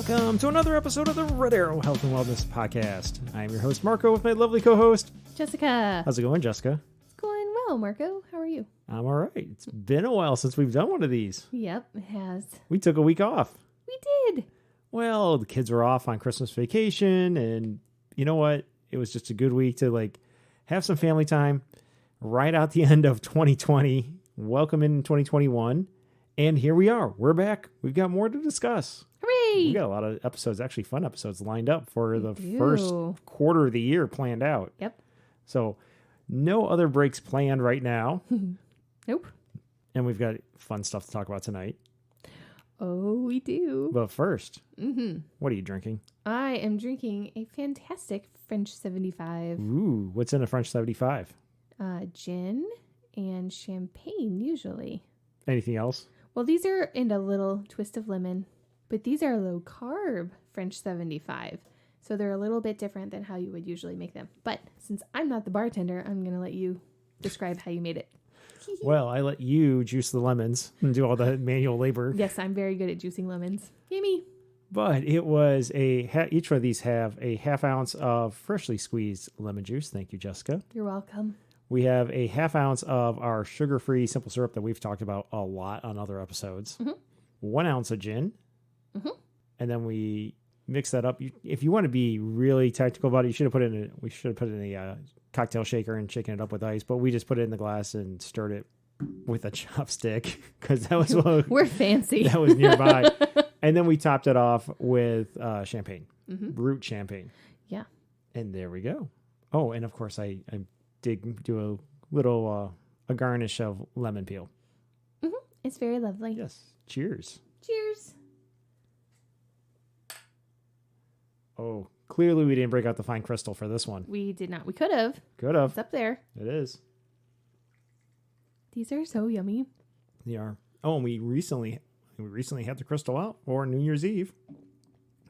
Welcome to another episode of the Red Arrow Health and Wellness Podcast. I am your host, Marco, with my lovely co-host, Jessica. How's it going, Jessica? It's going well, Marco. How are you? I'm all right. It's been a while since we've done one of these. Yep, it has. We took a week off. We did. Well, the kids were off on Christmas vacation, and you know what? It was just a good week to have some family time right out the end of 2020. Welcome in 2021. And here we are. We're back. We've got more to discuss. Hooray! We got a lot of episodes, actually fun episodes lined up for the first quarter of the year planned out. Yep. So no other breaks planned right now. Nope. And we've got fun stuff to talk about tonight. Oh, we do. But first, what are you drinking? I am drinking a fantastic French 75. Ooh, what's in a French 75? Gin and champagne, usually. Anything else? Well, these are in a little twist of lemon, but these are low carb French 75. So they're a little bit different than how you would usually make them. But since I'm not the bartender, I'm going to let you describe how you made it. Well, I let you juice the lemons and do all the manual labor. Yes, I'm very good at juicing lemons. Yummy. But it was each of these have a half ounce of freshly squeezed lemon juice. Thank you, Jessica. You're welcome. We have a half ounce of our sugar-free simple syrup that we've talked about a lot on other episodes. 1 ounce of gin. And then we mix that up. If you want to be really technical about it, we should have put it in a cocktail shaker and shaken it up with ice. But we just put it in the glass and stirred it with a chopstick because that was what we're fancy. That was nearby. And then we topped it off with champagne, brut champagne. Yeah. And there we go. Oh, and of course I did do a little a garnish of lemon peel. It's very lovely. Yes. Cheers. Cheers. Oh, clearly we didn't break out the fine crystal for this one. We did not. We could have. Could have. It's up there. It is. These are so yummy. They are. Oh, and we recently had the crystal out for New Year's Eve.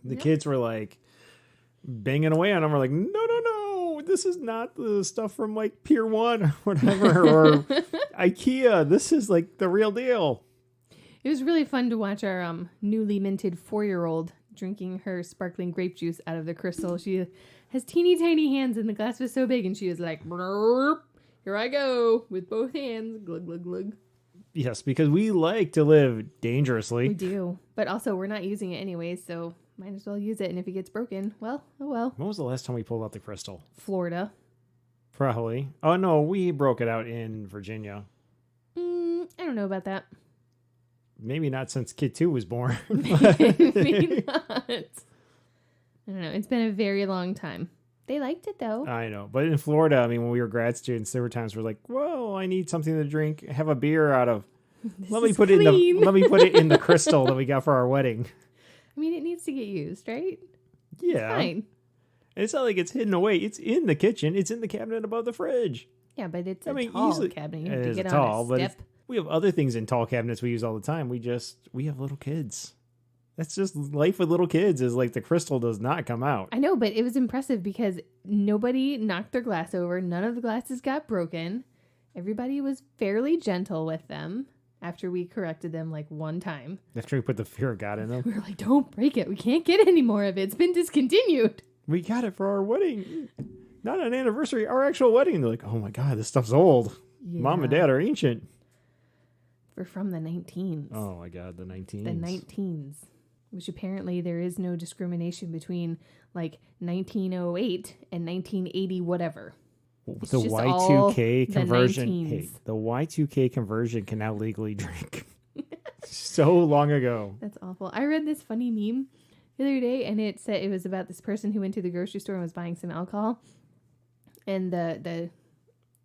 The kids were like banging away on them. We're like, no. This is not the stuff from Pier 1 or whatever or IKEA. This is the real deal. It was really fun to watch our newly minted 4-year-old drinking her sparkling grape juice out of the crystal. She has teeny tiny hands and the glass was so big and she was like, here I go with both hands. Glug, glug, glug. Yes, because we like to live dangerously. We do. But also we're not using it anyway, so might as well use it. And if it gets broken, well, oh well. When was the last time we pulled out the crystal? Florida. Probably. Oh, no, we broke it out in Virginia. I don't know about that. Maybe not since Kid 2 was born. Maybe not. I don't know. It's been a very long time. They liked it, though. I know. But in Florida, when we were grad students, there were times we're like, whoa, I need something to drink. Have a beer out of. Let me put it in the crystal that we got for our wedding. I mean, it needs to get used, right? Yeah. It's fine. And it's not like it's hidden away. It's in the kitchen. It's in the cabinet above the fridge. Yeah, but it's a tall cabinet. You have to get on a step. We have other things in tall cabinets we use all the time. We have little kids. That's just life with little kids is the crystal does not come out. I know, but it was impressive because nobody knocked their glass over. None of the glasses got broken. Everybody was fairly gentle with them after we corrected them one time. After we put the fear of God in them. We were like, don't break it. We can't get any more of it. It's been discontinued. We got it for our wedding. Not an anniversary, our actual wedding. They're like, oh my God, this stuff's old. Yeah. Mom and Dad are ancient. We're from the 19s. Oh my God, the 19s. The 19s. Which apparently there is no discrimination between 1908 and 1980 whatever. It's the Y2K conversion. Hey, the Y2K conversion can now legally drink. So long ago. That's awful. I read this funny meme the other day, and it said it was about this person who went to the grocery store and was buying some alcohol, and the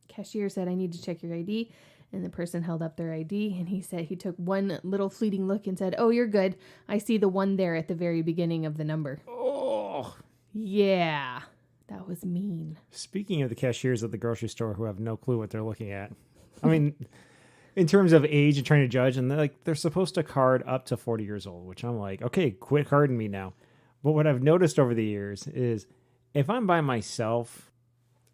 cashier said, "I need to check your ID." And the person held up their ID, and he said he took one little fleeting look and said, "Oh, you're good. I see the one there at the very beginning of the number." Oh, yeah. That was mean. Speaking of the cashiers at the grocery store who have no clue what they're looking at, in terms of age and trying to judge, and they're supposed to card up to 40 years old, which I'm like, okay, quit carding me now. But what I've noticed over the years is if I'm by myself,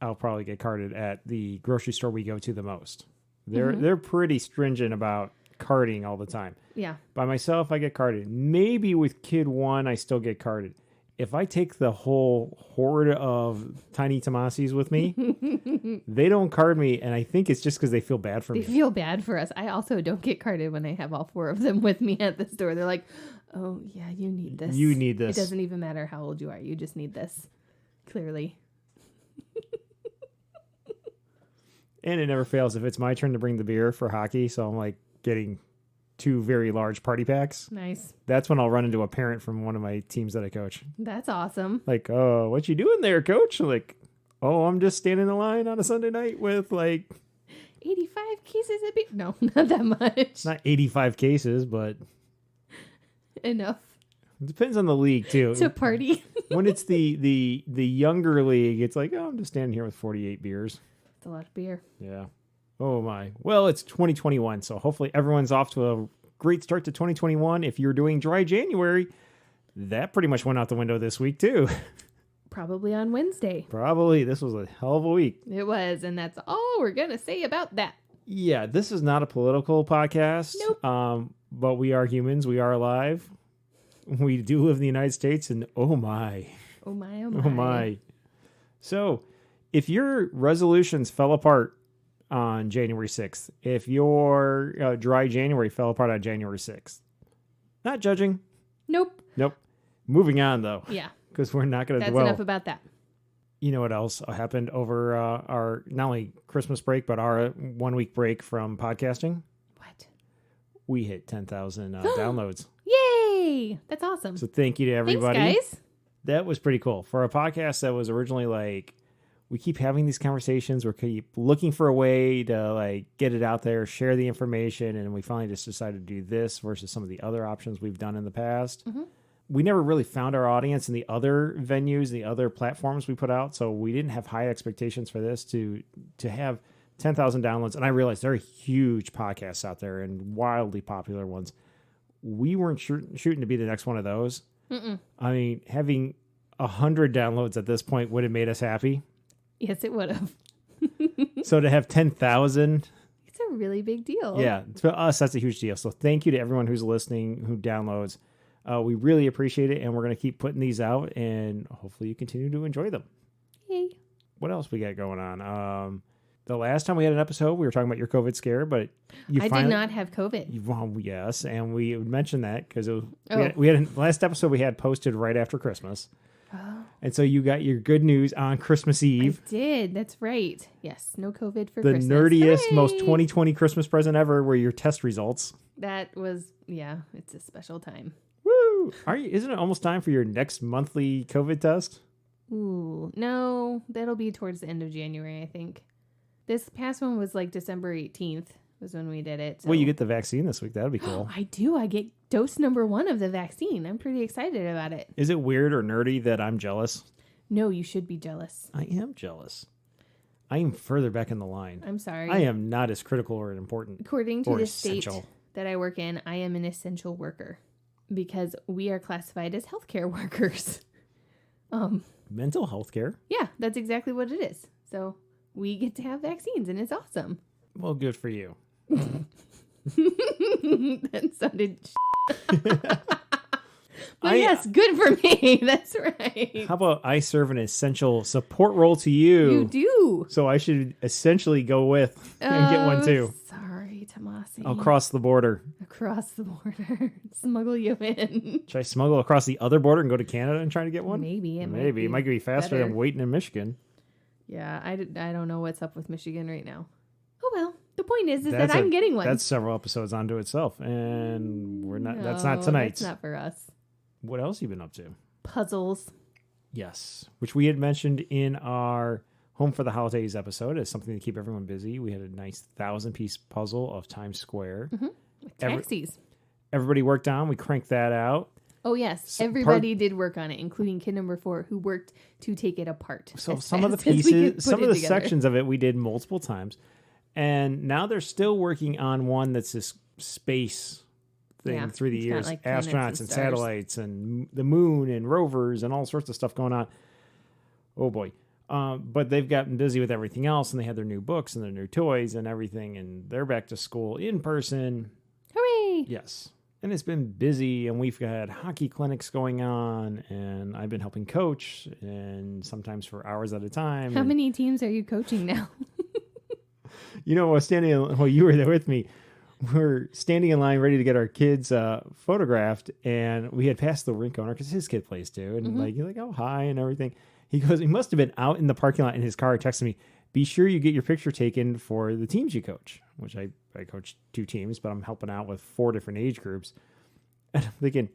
I'll probably get carded at the grocery store we go to the most. They're pretty stringent about carding all the time. Yeah. By myself, I get carded. Maybe with kid one, I still get carded. If I take the whole horde of tiny Tomasis with me, they don't card me, and I think it's just because they feel bad for me. They feel bad for us. I also don't get carded when I have all 4 of them with me at the store. They're like, oh, yeah, you need this. You need this. It doesn't even matter how old you are. You just need this. Clearly. And it never fails. If it's my turn to bring the beer for hockey, so I'm like getting 2 very large party packs. Nice. That's when I'll run into a parent from one of my teams that I coach. That's awesome. Like, oh, what you doing there, coach? Like, oh, I'm just standing in line on a Sunday night with like 85 cases of beer. No, not that much. not 85 cases, but Enough it depends on the league too. to party. When it's the younger league, it's like, oh, I'm just standing here with 48 beers. It's a lot of beer. Yeah. Oh my. Well, it's 2021, so hopefully everyone's off to a great start to 2021. If you're doing dry January, that pretty much went out the window this week too. Probably on Wednesday. Probably. This was a hell of a week. It was, and that's all we're going to say about that. Yeah, this is not a political podcast. Nope. But we are humans. We are alive. We do live in the United States, and oh my. Oh my, oh my. Oh my. So, if your resolutions fell apart on January 6th, if your dry January fell apart on January 6th, not judging. Nope. Nope. Moving on, though. Yeah. Because we're not going to That's dwell. enough about that. You know what else happened over our, not only Christmas break, but our 1 week break from podcasting? What? We hit 10,000 downloads. Yay! That's awesome. So thank you to everybody. Thanks, guys. That was pretty cool. For a podcast that was originally like, we keep having these conversations. We keep looking for a way to like get it out there, share the information. And we finally just decided to do this versus some of the other options we've done in the past. Mm-hmm. We never really found our audience in the other venues, the other platforms we put out. So we didn't have high expectations for this to have 10,000 downloads. And I realized there are huge podcasts out there and wildly popular ones. We weren't shooting to be the next one of those. Mm-mm. I mean, having 100 downloads at this point would have made us happy. Yes, it would have. So to have 10,000, it's a really big deal. Yeah, to us, that's a huge deal. So thank you to everyone who's listening, who downloads. We really appreciate it, and we're going to keep putting these out, and hopefully you continue to enjoy them. Yay. What else we got going on? The last time we had an episode, we were talking about your COVID scare, but I did not have COVID. Well, yes, and we mentioned that because we had last episode we had posted right after Christmas. Oh. And so you got your good news on Christmas Eve. I did. That's right. Yes, no COVID for the Christmas. The nerdiest, Hooray! most 2020 Christmas present ever were your test results. That was, yeah, it's a special time. Woo! Isn't it almost time for your next monthly COVID test? Ooh, no, that'll be towards the end of January, I think. This past one was like December 18th was when we did it. So. Well, you get the vaccine this week. That'd be cool. I do. I get dose number 1 of the vaccine. I'm pretty excited about it. Is it weird or nerdy that I'm jealous? No, you should be jealous. I am jealous. I am further back in the line. I'm sorry. I am not as critical or important. According to the state that I work in, I am an essential worker because we are classified as healthcare workers. Mental health care? Yeah, that's exactly what it is. So we get to have vaccines, and it's awesome. Well, good for you. That sounded but yes, good for me. That's right. How about I serve an essential support role to you? You do. So I should essentially go with and get one too. Sorry, Tomasi. I'll cross the border. Across the border. Smuggle you in. Should I smuggle across the other border and go to Canada and try to get one? Maybe. It might be faster than waiting in Michigan. Yeah, I don't know what's up with Michigan right now. Oh, well. The point is that I'm getting one. That's several episodes onto itself, and we're not. That's not tonight. That's not for us. What else have you been up to? Puzzles. Yes, which we had mentioned in our Home for the Holidays episode as something to keep everyone busy. We had a nice 1,000-piece puzzle of Times Square. Mm-hmm. With taxis. Everybody worked on. We cranked that out. Oh, yes. Everybody did work on it, including kid number 4, who worked to take it apart. So some of the pieces, some of the sections of it we did multiple times. And now they're still working on one that's this space thing through the years. Like astronauts and satellites and the moon and rovers and all sorts of stuff going on. Oh, boy. But they've gotten busy with everything else, and they had their new books and their new toys and everything, and they're back to school in person. Yay! Yes. And it's been busy, and we've got hockey clinics going on, and I've been helping coach, and sometimes for hours at a time. How many teams are you coaching now? You know, you were there with me. We're standing in line ready to get our kids photographed, and we had passed the rink owner because his kid plays too. And you're like, oh, hi, and everything. He goes, he must have been out in the parking lot in his car texting me, be sure you get your picture taken for the teams you coach, which I coach 2 teams, but I'm helping out with 4 different age groups. And I'm thinking,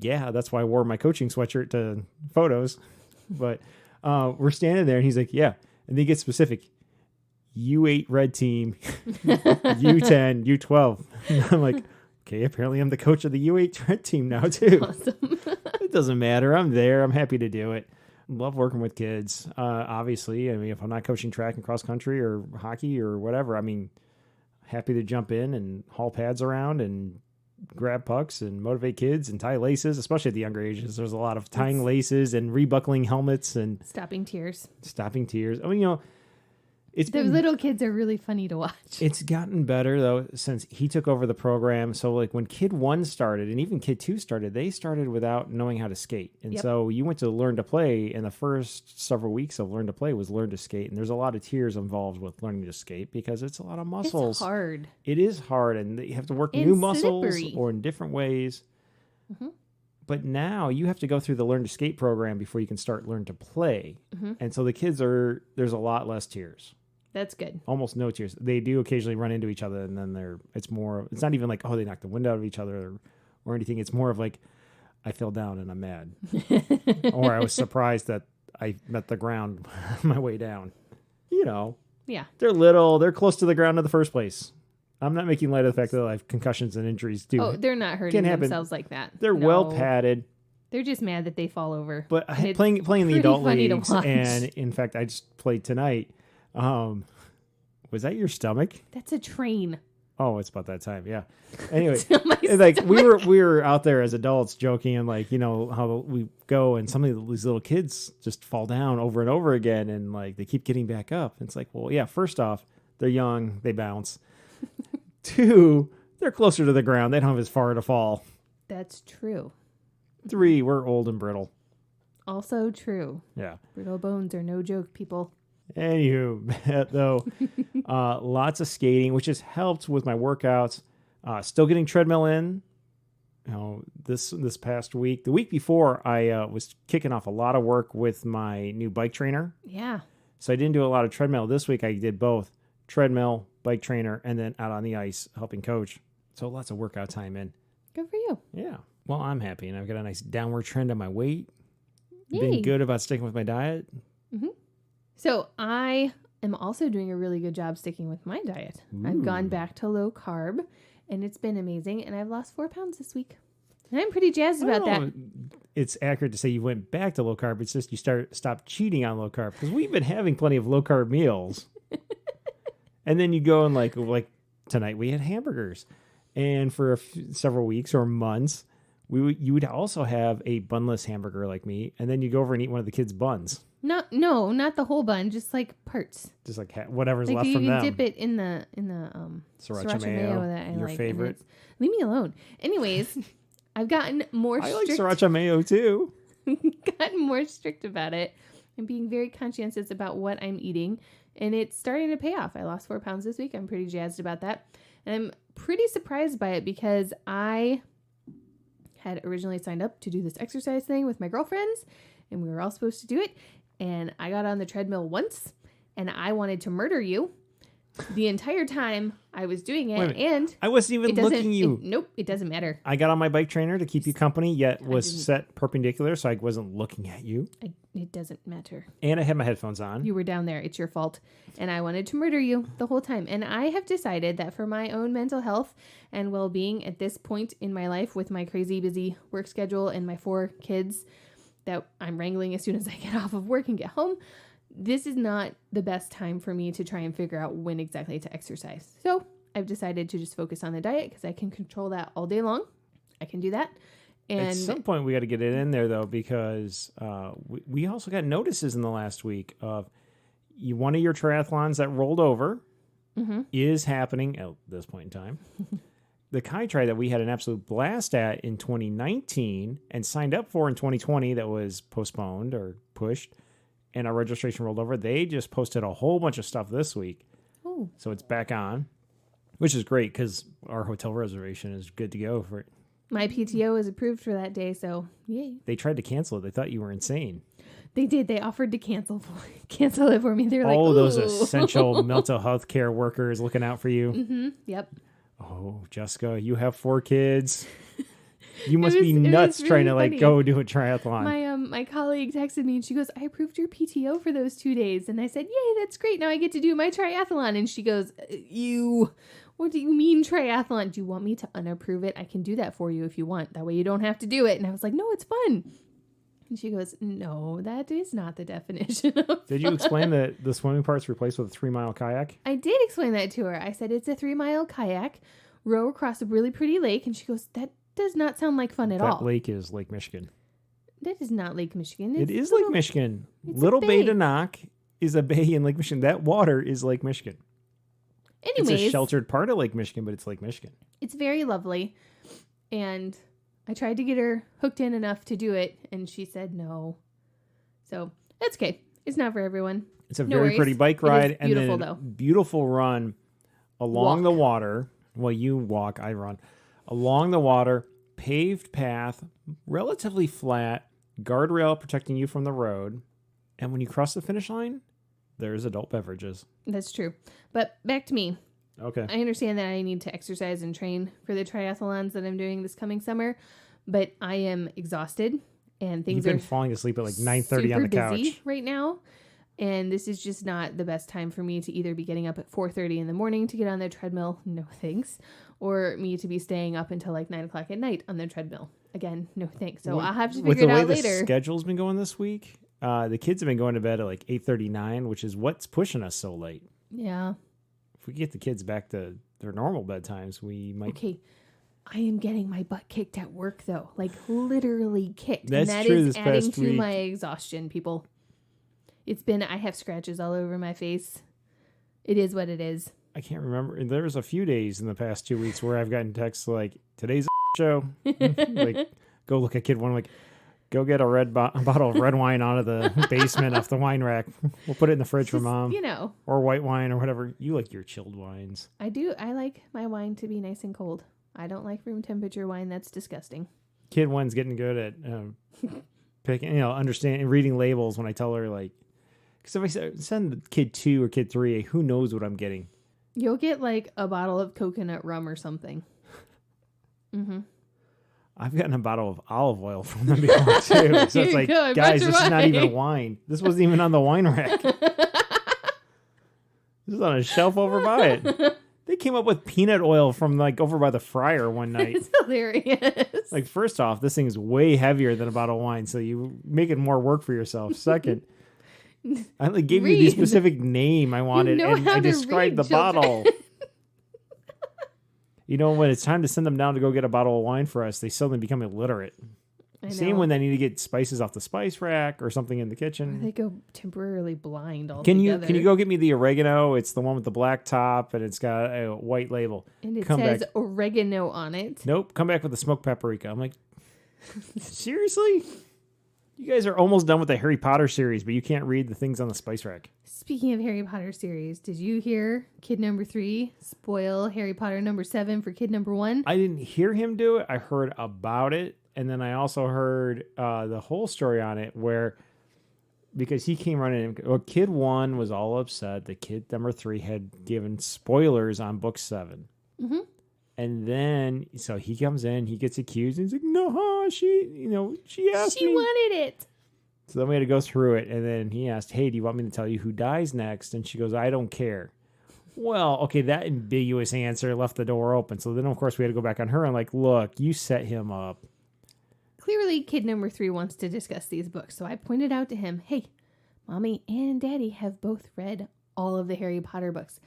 yeah, that's why I wore my coaching sweatshirt to photos. But we're standing there, and he's like, yeah. And they get specific. U8 red team, U10, U12. And I'm like, okay, apparently I'm the coach of the U8 red team now too. Awesome. It doesn't matter. I'm there. I'm happy to do it. Love working with kids. Obviously, I mean, if I'm not coaching track and cross country or hockey or whatever, I mean, happy to jump in and haul pads around and grab pucks and motivate kids and tie laces, especially at the younger ages. There's a lot of tying laces and rebuckling helmets and stopping tears. I mean, you know, Those little kids are really funny to watch. It's gotten better, though, since he took over the program. So, like, when Kid 1 started, and even Kid 2 started, they started without knowing how to skate. And so you went to learn to play, and the first several weeks of learn to play was learn to skate. And there's a lot of tears involved with learning to skate because it's a lot of muscles. It's hard. It is hard, and you have to work and new slippery. muscles or in different ways. Mm-hmm. But now you have to go through the learn to skate program before you can start learn to play. Mm-hmm. And so the kids there's a lot less tears. That's good. Almost no tears. They do occasionally run into each other, and then it's not even like, oh, they knocked the wind out of each other or anything. It's more of like, I fell down and I'm mad. Or I was surprised that I met the ground on my way down. You know. Yeah. They're little. They're close to the ground in the first place. I'm not making light of the fact that I have concussions and injuries too. Oh, they're not hurting themselves like that. They're well padded. They're just mad that they fall over. But playing the adult leagues, and in fact, I just played tonight. Was that your stomach? That's a train. Oh, it's about that time. Yeah. Anyway, like we were out there as adults joking and like, you know, how we go and some of these little kids just fall down over and over again. And like, they keep getting back up. And it's like, well, yeah, first off, they're young. They bounce. 2, they're closer to the ground. They don't have as far to fall. That's true. 3, we're old and brittle. Also true. Yeah. Brittle bones are no joke, people. Anywho, though, lots of skating, which has helped with my workouts. Still getting treadmill in. You know, this past week, the week before, I was kicking off a lot of work with my new bike trainer. Yeah. So I didn't do a lot of treadmill. This week I did both treadmill, bike trainer, and then out on the ice helping coach. So lots of workout time in. Good for you. Yeah. Well, I'm happy, and I've got a nice downward trend on my weight. Yay. Been good about sticking with my diet. Mm-hmm. So I am also doing a really good job sticking with my diet. Ooh. I've gone back to low carb, and it's been amazing. And I've lost 4 pounds this week. And I'm pretty jazzed about that. It's accurate to say you went back to low carb. It's just you stopped cheating on low carb because we've been having plenty of low carb meals. And then you go and like tonight we had hamburgers, and for several weeks or months, you would also have a bunless hamburger like me, and then you go over and eat one of the kids' buns. No, not the whole bun, just like parts. Just like whatever's like left from them. You can dip it in the siracha mayo that I your like. Favorite. Leave me alone. Anyways, I've gotten more strict. I like sriracha mayo too. Gotten more strict about it. I'm being very conscientious about what I'm eating, and it's starting to pay off. I lost 4 pounds this week. I'm pretty jazzed about that. And I'm pretty surprised by it because I had originally signed up to do this exercise thing with my girlfriends, and we were all supposed to do it. And I got on the treadmill once, and I wanted to murder you the entire time I was doing it. And I wasn't even looking you. Nope, it doesn't matter. I got on my bike trainer to keep you company, yet was set perpendicular, so I wasn't looking at you. It doesn't matter. And I had my headphones on. You were down there. It's your fault. And I wanted to murder you the whole time. And I have decided that for my own mental health and well-being at this point in my life with my crazy busy work schedule and my 4 kids that I'm wrangling as soon as I get off of work and get home, this is not the best time for me to try and figure out when exactly to exercise. So I've decided to just focus on the diet because I can control that all day long. I can do that. And at some point we got to get it in there though, because we also got notices in the last week of one of your triathlons that rolled over is happening at this point in time. the Kai Tri that we had an absolute blast at in 2019 and signed up for in 2020 that was postponed or pushed and our registration rolled over, they just posted a whole bunch of stuff this week. Oh. So it's back on, which is great because our hotel reservation is good to go for it. My PTO is approved for that day, so yay. They tried to cancel it. They thought you were insane. They did. They offered to cancel it for me. They're like, oh, ooh. Those essential mental health care workers looking out for you. Mm-hmm. Yep. Oh, Jessica, you have 4 kids. You must be nuts really trying to like go do a triathlon. My colleague texted me and she goes, I approved your PTO for those 2 days. And I said, yay, that's great. Now I get to do my triathlon. And she goes, what do you mean triathlon? Do you want me to unapprove it? I can do that for you if you want. That way you don't have to do it. And I was like, no, it's fun. And she goes, no, that is not the definition of Did you explain that the swimming part's replaced with a 3-mile kayak? I did explain that to her. I said, it's a 3-mile kayak, row across a really pretty lake. And she goes, that does not sound like fun at all. That lake is Lake Michigan. That is not Lake Michigan. It is Lake Michigan. Little Bay de Noc is a bay in Lake Michigan. That water is Lake Michigan. Anyways. It's a sheltered part of Lake Michigan, but it's Lake Michigan. It's very lovely. And I tried to get her hooked in enough to do it, and she said no. So that's okay. It's not for everyone. It's a very pretty bike ride. It is beautiful, and then though. Beautiful run along the water. Well, you walk, I run. Along the water, paved path, relatively flat, guardrail protecting you from the road. And when you cross the finish line, there's adult beverages. That's true. But back to me. Okay. I understand that I need to exercise and train for the triathlons that I'm doing this coming summer, but I am exhausted and things You've been falling asleep at like 9:30 on the couch right now. And this is just not the best time for me to either be getting up at 4:30 in the morning to get on the treadmill. No thanks. Or me to be staying up until like 9 o'clock at night on the treadmill. Again, no thanks. So I'll have to figure it out later. With the way the schedule's been going this week, the kids have been going to bed at like 8:39, which is what's pushing us so late. Yeah. If we get the kids back to their normal bedtimes, we might. Okay. I am getting my butt kicked at work, though. Like, literally kicked. That's and that true is this adding past to week. my exhaustion, people. I have scratches all over my face. It is what it is. I can't remember. There was a few days in the past 2 weeks where I've gotten texts like, today's show. Like, go look at kid one, like, go get a red bottle of red wine out of the basement off the wine rack. We'll put it in the fridge for mom. You know. Or white wine or whatever. You like your chilled wines. I do. I like my wine to be nice and cold. I don't like room temperature wine. That's disgusting. Kid one's getting good at picking, understanding, reading labels when I tell her, like, because if I send kid 2 or kid 3, who knows what I'm getting? You'll get like a bottle of coconut rum or something. Mm-hmm. I've gotten a bottle of olive oil from them before too. So it's like, guys, this is not even wine. This wasn't even on the wine rack. This is on a shelf over by it. They came up with peanut oil from like over by the fryer one night. It's hilarious. Like, first off, this thing's way heavier than a bottle of wine, so you making more work for yourself. Second, I like gave you the specific name I wanted, and I described the bottle. When it's time to send them down to go get a bottle of wine for us, they suddenly become illiterate. Same when they need to get spices off the spice rack or something in the kitchen. Or they go temporarily blind altogether. altogether. Can you go get me the oregano? It's the one with the black top, and it's got a white label. And it says oregano on it. Nope. Come back with the smoked paprika. I'm like, seriously? You guys are almost done with the Harry Potter series, but you can't read the things on the spice rack. Speaking of Harry Potter series, did you hear kid number 3 spoil Harry Potter number 7 for kid number 1? I didn't hear him do it. I heard about it. And then I also heard the whole story on it because he came running in. Kid 1 was all upset that kid number 3 had given spoilers on book 7. Mm-hmm. And then, so he comes in, he gets accused, and he's like, no, she asked me. She wanted it. So then we had to go through it, and then he asked, hey, do you want me to tell you who dies next? And she goes, I don't care. Well, okay, that ambiguous answer left the door open. So then, of course, we had to go back on her and like, look, you set him up. Clearly, kid number 3 wants to discuss these books. So I pointed out to him, hey, Mommy and Daddy have both read all of the Harry Potter books.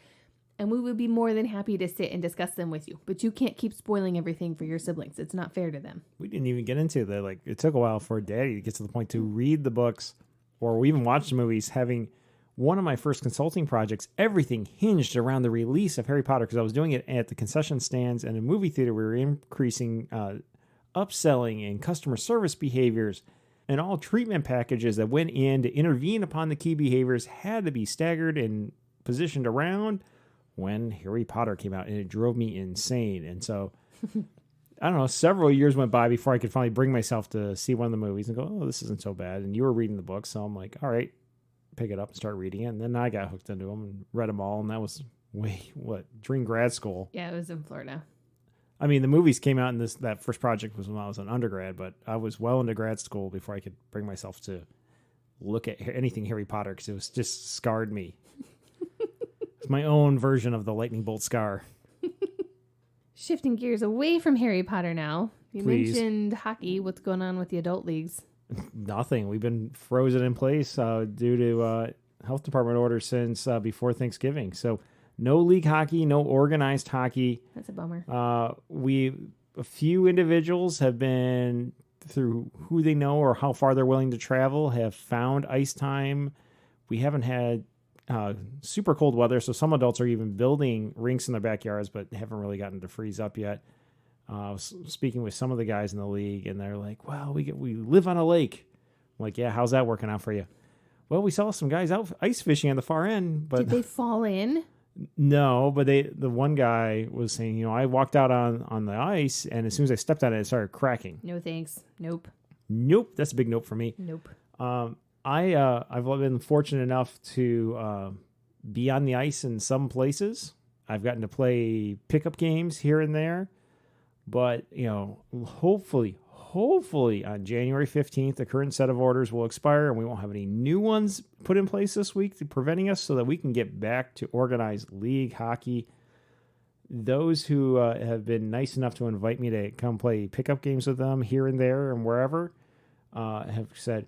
And we would be more than happy to sit and discuss them with you. But you can't keep spoiling everything for your siblings. It's not fair to them. We didn't even get into that. Like, it took a while for Daddy to get to the point to read the books or we even watch the movies, having one of my first consulting projects, everything hinged around the release of Harry Potter because I was doing it at the concession stands and a movie theater. We were increasing upselling and customer service behaviors, and all treatment packages that went in to intervene upon the key behaviors had to be staggered and positioned around when Harry Potter came out, and it drove me insane. And so, I don't know, several years went by before I could finally bring myself to see one of the movies and go, oh, this isn't so bad. And you were reading the book, so I'm like, all right, pick it up and start reading it. And then I got hooked into them and read them all, and that was during grad school. Yeah, it was in Florida. I mean, the movies came out in that first project was when I was an undergrad, but I was well into grad school before I could bring myself to look at anything Harry Potter because it was just scarred me. It's my own version of the lightning bolt scar. Shifting gears away from Harry Potter now. You Please. mentioned hockey. What's going on with the adult leagues? Nothing. We've been frozen in place due to health department orders since before Thanksgiving. So no league hockey, no organized hockey. That's a bummer. A few individuals have been, through who they know or how far they're willing to travel, have found ice time. We haven't had super cold weather, so some adults are even building rinks in their backyards, but haven't really gotten to freeze up yet. I was speaking with some of the guys in the league, and they're like, "Well, we live on a lake." I'm like, "Yeah, how's that working out for you?" Well, we saw some guys out ice fishing on the far end, but did they fall in? No, but the one guy was saying, I walked out on the ice, and as soon as I stepped on it, it started cracking. No thanks. Nope. That's a big nope for me. Nope. I've been fortunate enough to be on the ice in some places. I've gotten to play pickup games here and there, but hopefully on January 15th, the current set of orders will expire and we won't have any new ones put in place this week preventing us so that we can get back to organized league hockey. Those who have been nice enough to invite me to come play pickup games with them here and there and wherever have said,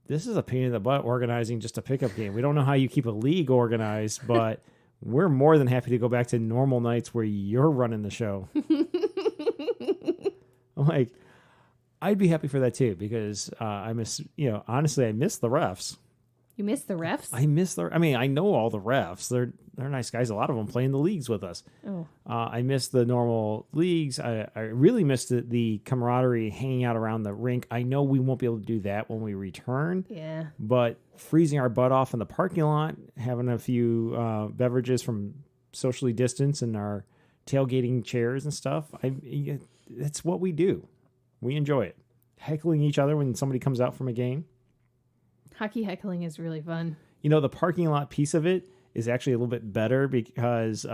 this is a pain in the butt organizing just a pickup game. We don't know how you keep a league organized, but we're more than happy to go back to normal nights where you're running the show. I'm like, I'd be happy for that too, because I miss, honestly, I miss the refs. You miss the refs? I know all the refs. They're nice guys. A lot of them play in the leagues with us. Oh. I miss the normal leagues. I really miss the camaraderie hanging out around the rink. I know we won't be able to do that when we return. Yeah. But freezing our butt off in the parking lot, having a few beverages from socially distanced in our tailgating chairs and stuff, it's what we do. We enjoy it. Heckling each other when somebody comes out from a game. Hockey heckling is really fun. The parking lot piece of it is actually a little bit better because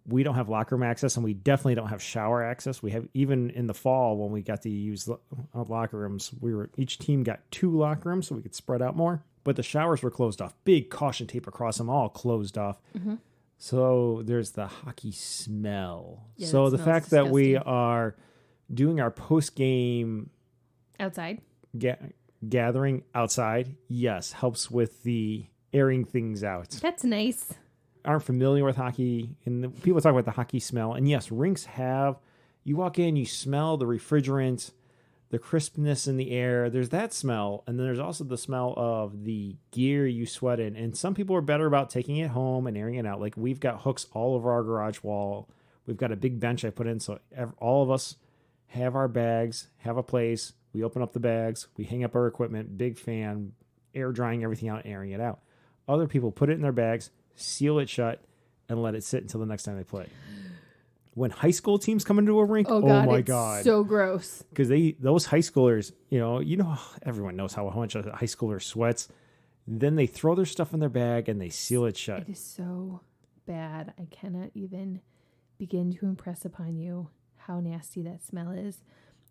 we don't have locker room access, and we definitely don't have shower access. We have, even in the fall when we got to use locker rooms, each team got 2 locker rooms so we could spread out more. But the showers were closed off. Big caution tape across them, all closed off. Mm-hmm. So there's the hockey smell. Yeah, so the fact disgusting. that we are doing our post-game outside gathering outside, yes, helps with the airing things out. That's nice. Aren't familiar with hockey, and people talk about the hockey smell. And yes, rinks have, you walk in, you smell the refrigerant, the crispness in the air. There's that smell, and then there's also the smell of the gear you sweat in. And some people are better about taking it home and airing it out. Like, we've got hooks all over our garage wall. We've got a big bench I put in, so all of us have our bags, have a place. We open up the bags, we hang up our equipment, big fan, air drying everything out, airing it out. Other people put it in their bags, seal it shut, and let it sit until the next time they play. When high school teams come into a rink, my God. So gross. Because those high schoolers, everyone knows how much a high schooler sweats. Then they throw their stuff in their bag and they seal it shut. It is so bad. I cannot even begin to impress upon you how nasty that smell is.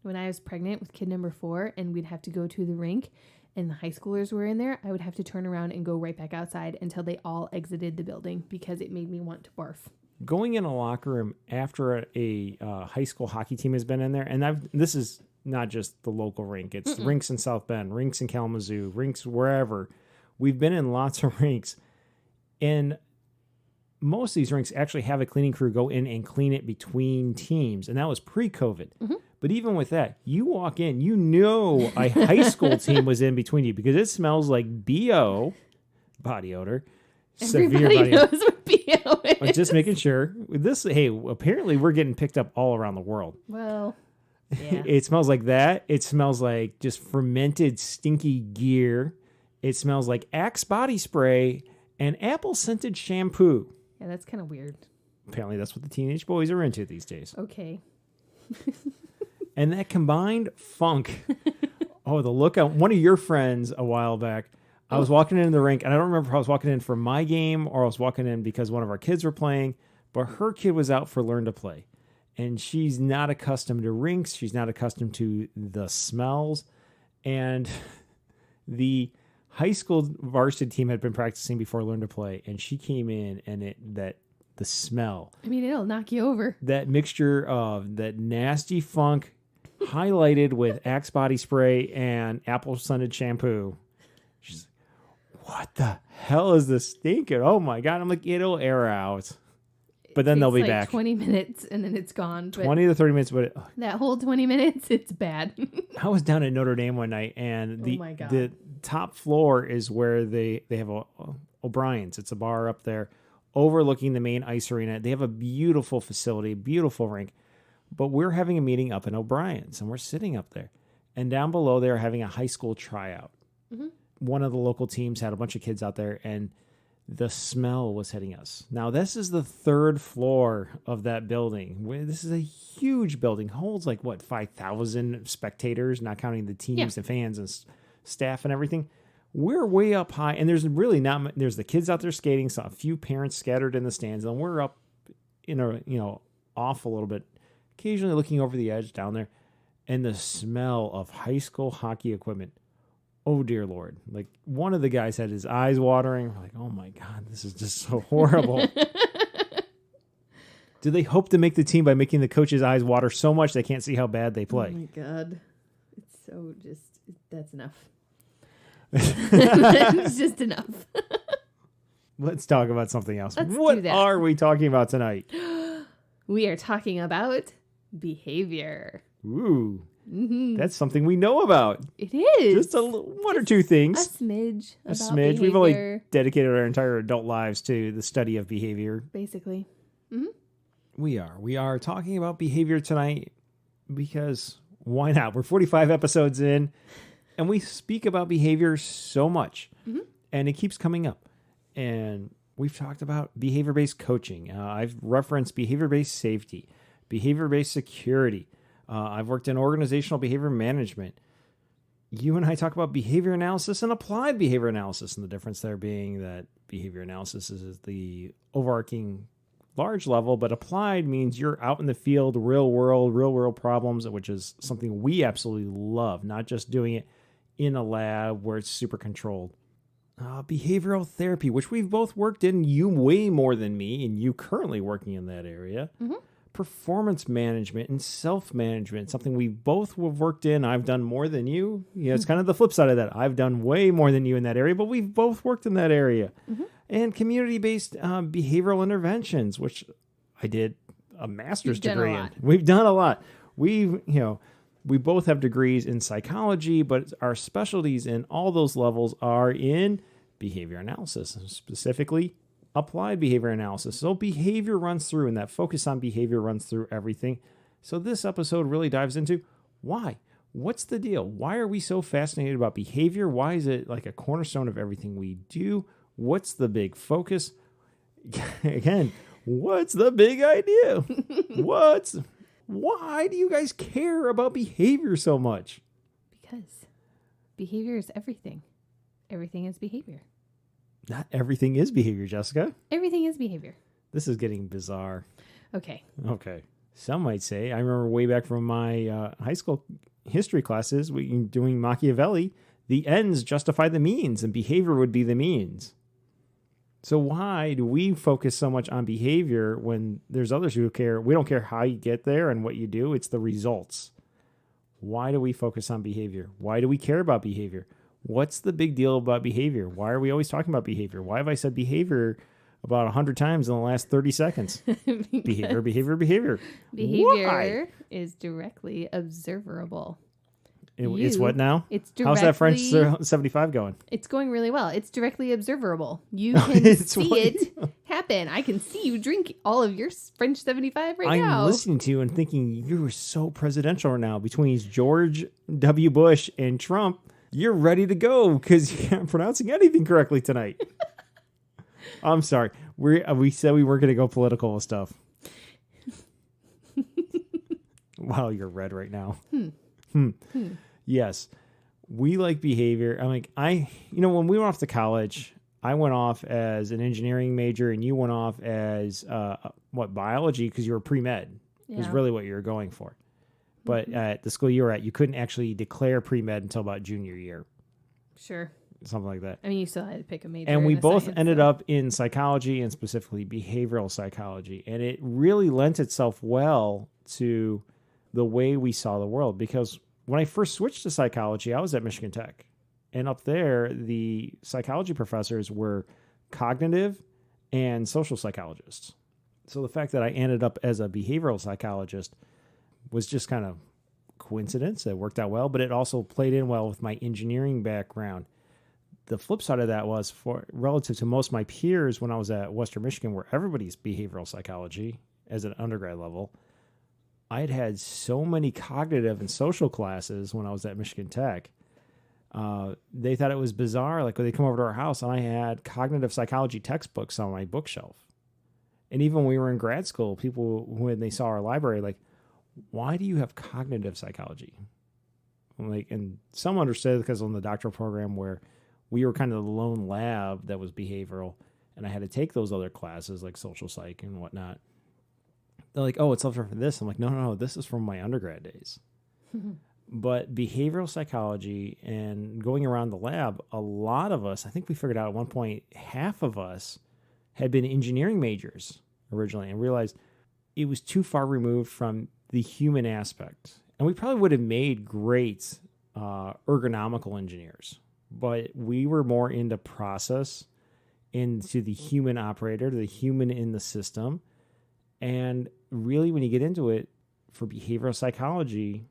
When I was pregnant with kid number 4 and we'd have to go to the rink and the high schoolers were in there, I would have to turn around and go right back outside until they all exited the building because it made me want to barf. Going in a locker room after a high school hockey team has been in there, and this is not just the local rink. It's rinks in South Bend, rinks in Kalamazoo, rinks wherever. We've been in lots of rinks, and most of these rinks actually have a cleaning crew go in and clean it between teams, and that was pre-COVID. Mm-hmm. But even with that, you walk in, a high school team was in between you because it smells like BO, body odor. Everybody Severe body knows what BO is. I'm just making sure. Hey, apparently we're getting picked up all around the world. Well, yeah. It smells like that. It smells like just fermented, stinky gear. It smells like Axe body spray and apple-scented shampoo. Yeah, that's kind of weird. Apparently that's what the teenage boys are into these days. Okay. And that combined funk. Oh, the look on one of your friends a while back. I was walking in the rink, and I don't remember if I was walking in for my game or I was walking in because one of our kids were playing, but her kid was out for Learn to Play. And she's not accustomed to rinks. She's not accustomed to the smells. And the high school varsity team had been practicing before Learn to Play, and she came in, and the smell. I mean, it'll knock you over. That mixture of that nasty funk highlighted with Axe body spray and apple-scented shampoo. She's like, what the hell is this stinking? Oh, my God. I'm like, it'll air out. But then they'll be back. 20 minutes, and then it's gone. 20 to 30 minutes. But that whole 20 minutes, it's bad. I was down at Notre Dame one night, and the top floor is where they have O'Brien's. It's a bar up there overlooking the main ice arena. They have a beautiful facility, beautiful rink. But we're having a meeting up in O'Brien's, and we're sitting up there. And down below, they're having a high school tryout. Mm-hmm. One of the local teams had a bunch of kids out there, and the smell was hitting us. Now, this is the third floor of that building. This is a huge building. Holds 5,000 spectators, not counting the teams and fans and staff and everything. We're way up high, and there's really not. There's the kids out there skating, so a few parents scattered in the stands, and we're up, off a little bit, occasionally looking over the edge down there, and the smell of high school hockey equipment. Oh, dear Lord. Like, one of the guys had his eyes watering. We're like, oh, my God, this is just so horrible. Do they hope to make the team by making the coach's eyes water so much they can't see how bad they play? Oh, my God. It's so that's enough. It's just enough. Let's talk about something else. Let's what are we talking about tonight? We are talking about behavior. Ooh. Mm-hmm. That's something we know about. It is. Just one or two things. A smidge. A smidge. Behavior. We've only dedicated our entire adult lives to the study of behavior. Basically. Mm-hmm. We are talking about behavior tonight because why not? We're 45 episodes in, and we speak about behavior so much, and it keeps coming up. And we've talked about behavior-based coaching. I've referenced behavior-based safety, behavior-based security. I've worked in organizational behavior management. You and I talk about behavior analysis and applied behavior analysis, and the difference there being that behavior analysis is the overarching large level, but applied means you're out in the field, real world problems, which is something we absolutely love, not just doing it in a lab where it's super controlled. Behavioral therapy, which we've both worked in, you way more than me, and you currently working in that area. Mm-hmm. Performance management and self-management, something we both have worked in. I've done more than you. It's kind of the flip side of that. I've done way more than you in that area, but we've both worked in that area. Mm-hmm. And community-based behavioral interventions, which I did a master's degree in. We've done a lot. We both have degrees in psychology, but our specialties in all those levels are in behavior analysis, specifically applied behavior analysis. So behavior runs through, and that focus on behavior runs through everything. So this episode really dives into why. What's the deal? Why are we so fascinated about behavior? Why is it like a cornerstone of everything we do? What's the big focus? Again, what's the big idea? Why do you guys care about behavior so much? Because behavior is everything. Everything is behavior. Not everything is behavior, Jessica. Everything is behavior. This is getting bizarre. Okay. Some might say, I remember way back from my high school history classes, doing Machiavelli, the ends justify the means, and behavior would be the means. So why do we focus so much on behavior when there's others who care? We don't care how you get there and what you do. It's the results. Why do we focus on behavior? Why do we care about behavior? What's the big deal about behavior? Why are we always talking about behavior? Why have I said behavior about 100 times in the last 30 seconds? Behavior. Behavior is directly observable. It's what now? It's directly, how's that French 75 going? It's going really well. It's directly observable. You can see it happen. I can see you drink all of your French 75 now. I'm listening to you and thinking you are so presidential right now. Between George W. Bush and Trump, you're ready to go because you're not pronouncing anything correctly tonight. I'm sorry. We said we weren't going to go political with stuff. Wow, you're red right now. Yes, we like behavior. When we went off to college, I went off as an engineering major and you went off as biology because you were pre-med is really what you were going for. But at the school you were at, you couldn't actually declare pre-med until about junior year. Sure. Something like that. I mean, you still had to pick a major. And we both ended up in psychology and specifically behavioral psychology. And it really lent itself well to the way we saw the world. Because when I first switched to psychology, I was at Michigan Tech. And up there, the psychology professors were cognitive and social psychologists. So the fact that I ended up as a behavioral psychologist was just kind of coincidence. It worked out well, but it also played in well with my engineering background. The flip side of that was for relative to most of my peers when I was at Western Michigan, where everybody's behavioral psychology as an undergrad level, I had so many cognitive and social classes when I was at Michigan Tech. They thought it was bizarre. Like when they come over to our house and I had cognitive psychology textbooks on my bookshelf. And even when we were in grad school, people, when they saw our library, like, why do you have cognitive psychology? And some understood because on the doctoral program where we were kind of the lone lab that was behavioral, and I had to take those other classes like social psych and whatnot. They're like, oh, it's up for this. I'm like, no, this is from my undergrad days. But behavioral psychology and going around the lab, a lot of us, I think we figured out at one point, half of us had been engineering majors originally and realized it was too far removed from the human aspect. And we probably would have made great ergonomical engineers, but we were more into process, into the human operator, the human in the system. And really, when you get into it, for behavioral psychology,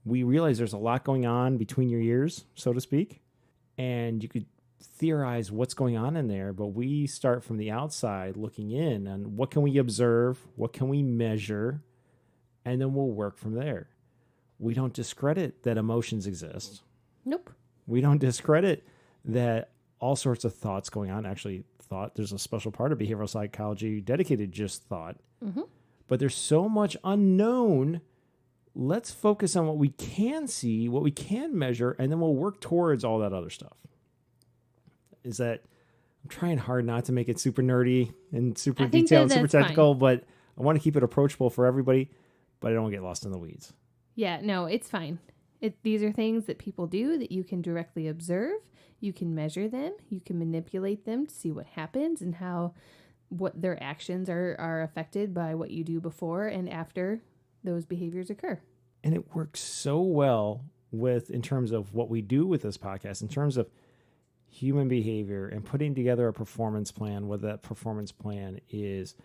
we realize there's a lot going on between your ears, so to speak. And you could theorize what's going on in there, but we start from the outside looking in on what can we observe, what can we measure, and then we'll work from there. We don't discredit that emotions exist. Nope. We don't discredit that all sorts of thoughts going on. Actually, thought, there's a special part of behavioral psychology dedicated to just thought. Mm-hmm. But there's so much unknown. Let's focus on what we can see, what we can measure, and then we'll work towards all that other stuff. Is that I'm trying hard not to make it super nerdy and super detailed and super technical, but I want to keep it approachable for everybody, but I don't get lost in the weeds. Yeah, no, it's fine. These are things that people do that you can directly observe. You can measure them. You can manipulate them to see what happens and what their actions are affected by what you do before and after those behaviors occur. And it works so well in terms of what we do with this podcast, in terms of human behavior and putting together a performance plan, whether that performance plan is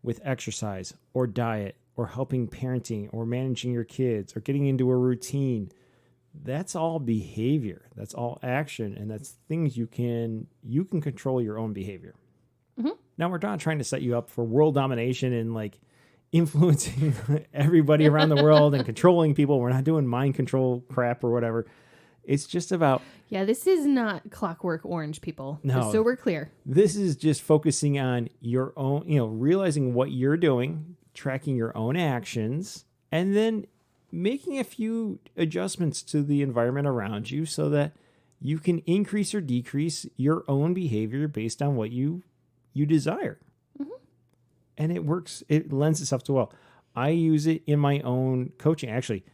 with exercise or diet or helping parenting or managing your kids or getting into a routine. That's all behavior. That's all action. And that's things you can control your own behavior. Mm-hmm. Now, we're not trying to set you up for world domination and like influencing everybody around the world and controlling people. We're not doing mind control crap or whatever. It's just about... Yeah, this is not Clockwork Orange, people. No. Just so we're clear. This is just focusing on your own, realizing what you're doing, tracking your own actions, and then making a few adjustments to the environment around you so that you can increase or decrease your own behavior based on what you desire. Mm-hmm. And it works. It lends itself to well. I use it in my own coaching. Actually,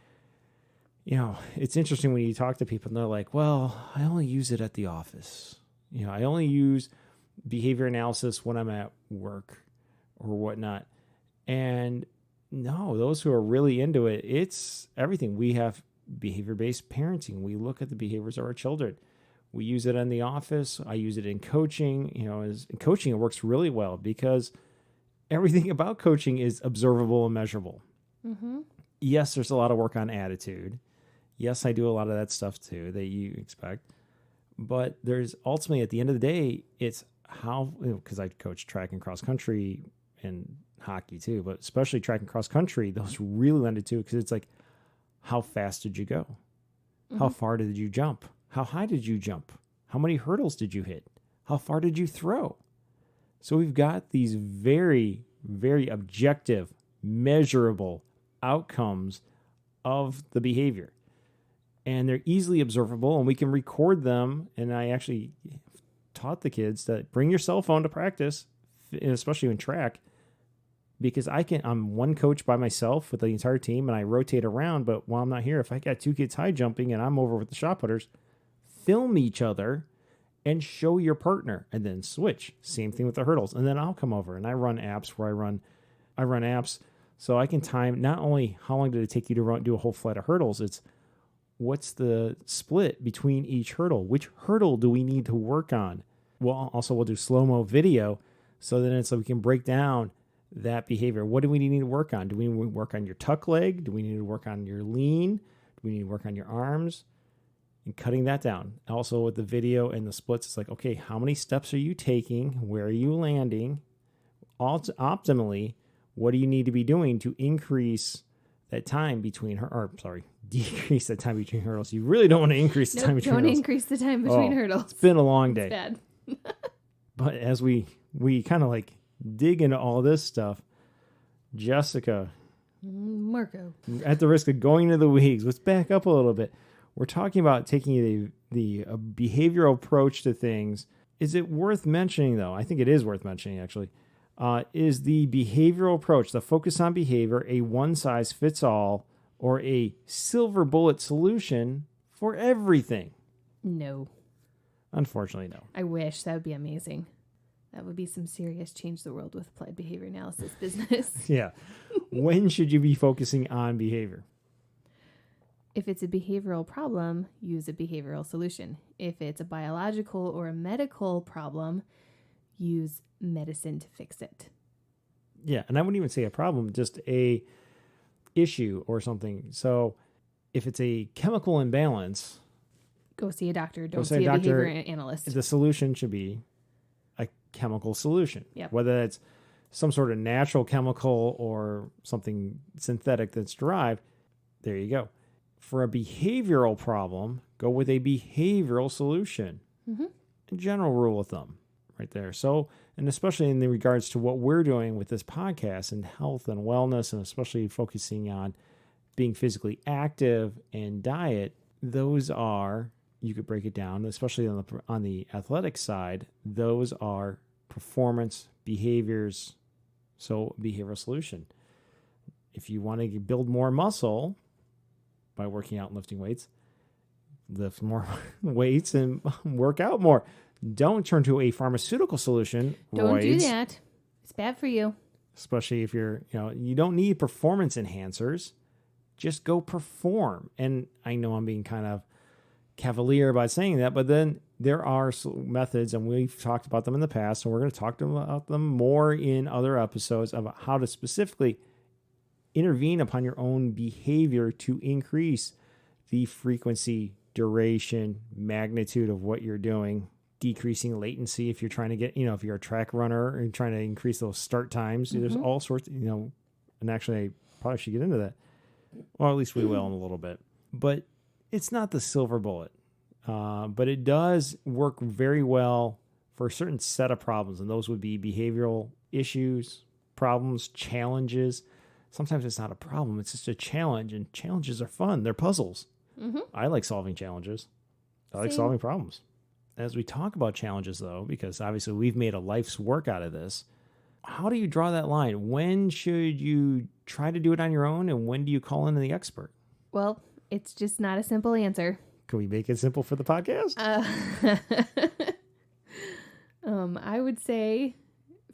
it's interesting when you talk to people and they're like, well, I only use it at the office. I only use behavior analysis when I'm at work or whatnot. And no, those who are really into it, it's everything. We have behavior-based parenting. We look at the behaviors of our children. We use it in the office. I use it in coaching. In coaching, it works really well because everything about coaching is observable and measurable. Mm-hmm. Yes, there's a lot of work on attitude. Yes, I do a lot of that stuff too that you expect. But there's ultimately, at the end of the day, it's how, because I coach track and cross country and hockey too, but especially track and cross country, those really lend it to, because it's like, how fast did you go? Mm-hmm. How far did you jump? How high did you jump? How many hurdles did you hit? How far did you throw? So we've got these very, very objective, measurable outcomes of the behavior. And they're easily observable, and we can record them. And I actually taught the kids that bring your cell phone to practice, especially in track, because I'm one coach by myself with the entire team, and I rotate around. But while I'm not here, if I got two kids high jumping and I'm over with the shot putters, film each other and show your partner, and then switch. Same thing with the hurdles. And then I'll come over and I run apps where I run apps so I can time not only how long did it take you to do a whole flight of hurdles, it's what's the split between each hurdle? Which hurdle do we need to work on? Well, also we'll do slow-mo video so that it's so we can break down that behavior. What do we need to work on? Do we need to work on your tuck leg? Do we need to work on your lean? Do we need to work on your arms? And cutting that down. Also with the video and the splits, it's like, okay, how many steps are you taking? Where are you landing? Optimally, what do you need to be doing to increase that time between decrease the time between hurdles. You really don't want to increase the time between hurdles. Don't increase the time between hurdles. It's been a long day. It's bad. But as we kind of like dig into all this stuff, Jessica, Marco, at the risk of going into the weeds, let's back up a little bit. We're talking about taking the behavioral approach to things. Is it worth mentioning, though? I think it is worth mentioning, actually. Is the behavioral approach, the focus on behavior, a one-size-fits-all or a silver bullet solution for everything? No. Unfortunately, no. I wish. That would be amazing. That would be some serious change the world with applied behavior analysis business. Yeah. When should you be focusing on behavior? If it's a behavioral problem, use a behavioral solution. If it's a biological or a medical problem, use medicine to fix it. Yeah, and I wouldn't even say a problem, just a issue or something. So if it's a chemical imbalance, go see a doctor. Don't see a behavior analyst. The solution should be a chemical solution. Yep. Whether it's some sort of natural chemical or something synthetic that's derived, there you go. For a behavioral problem, go with a behavioral solution. Mm-hmm. A general rule of thumb right there. So, and especially in the regards to what we're doing with this podcast and health and wellness, and especially focusing on being physically active and diet, those are, you could break it down, especially on the athletic side, those are performance behaviors. So behavioral solution. If you want to build more muscle by working out and lifting weights, lift more weights and work out more. Don't turn to a pharmaceutical solution. Don't do that. It's bad for you. Especially if you don't need performance enhancers. Just go perform. And I know I'm being kind of cavalier by saying that, but then there are methods, and we've talked about them in the past, and we're going to talk about them more in other episodes about how to specifically intervene upon your own behavior to increase the frequency, duration, magnitude of what you're doing, decreasing latency if you're trying to get, if you're a track runner and trying to increase those start times. Mm-hmm. There's all sorts, and actually I probably should get into that. Or at least we will in a little bit. But it's not the silver bullet. But it does work very well for a certain set of problems, and those would be behavioral issues, problems, challenges. Sometimes it's not a problem, it's just a challenge, and challenges are fun. They're puzzles. Mm-hmm. I like solving challenges. I like solving problems. As we talk about challenges, though, because obviously we've made a life's work out of this, how do you draw that line? When should you try to do it on your own, and when do you call in the expert? Well, it's just not a simple answer. Can we make it simple for the podcast? I would say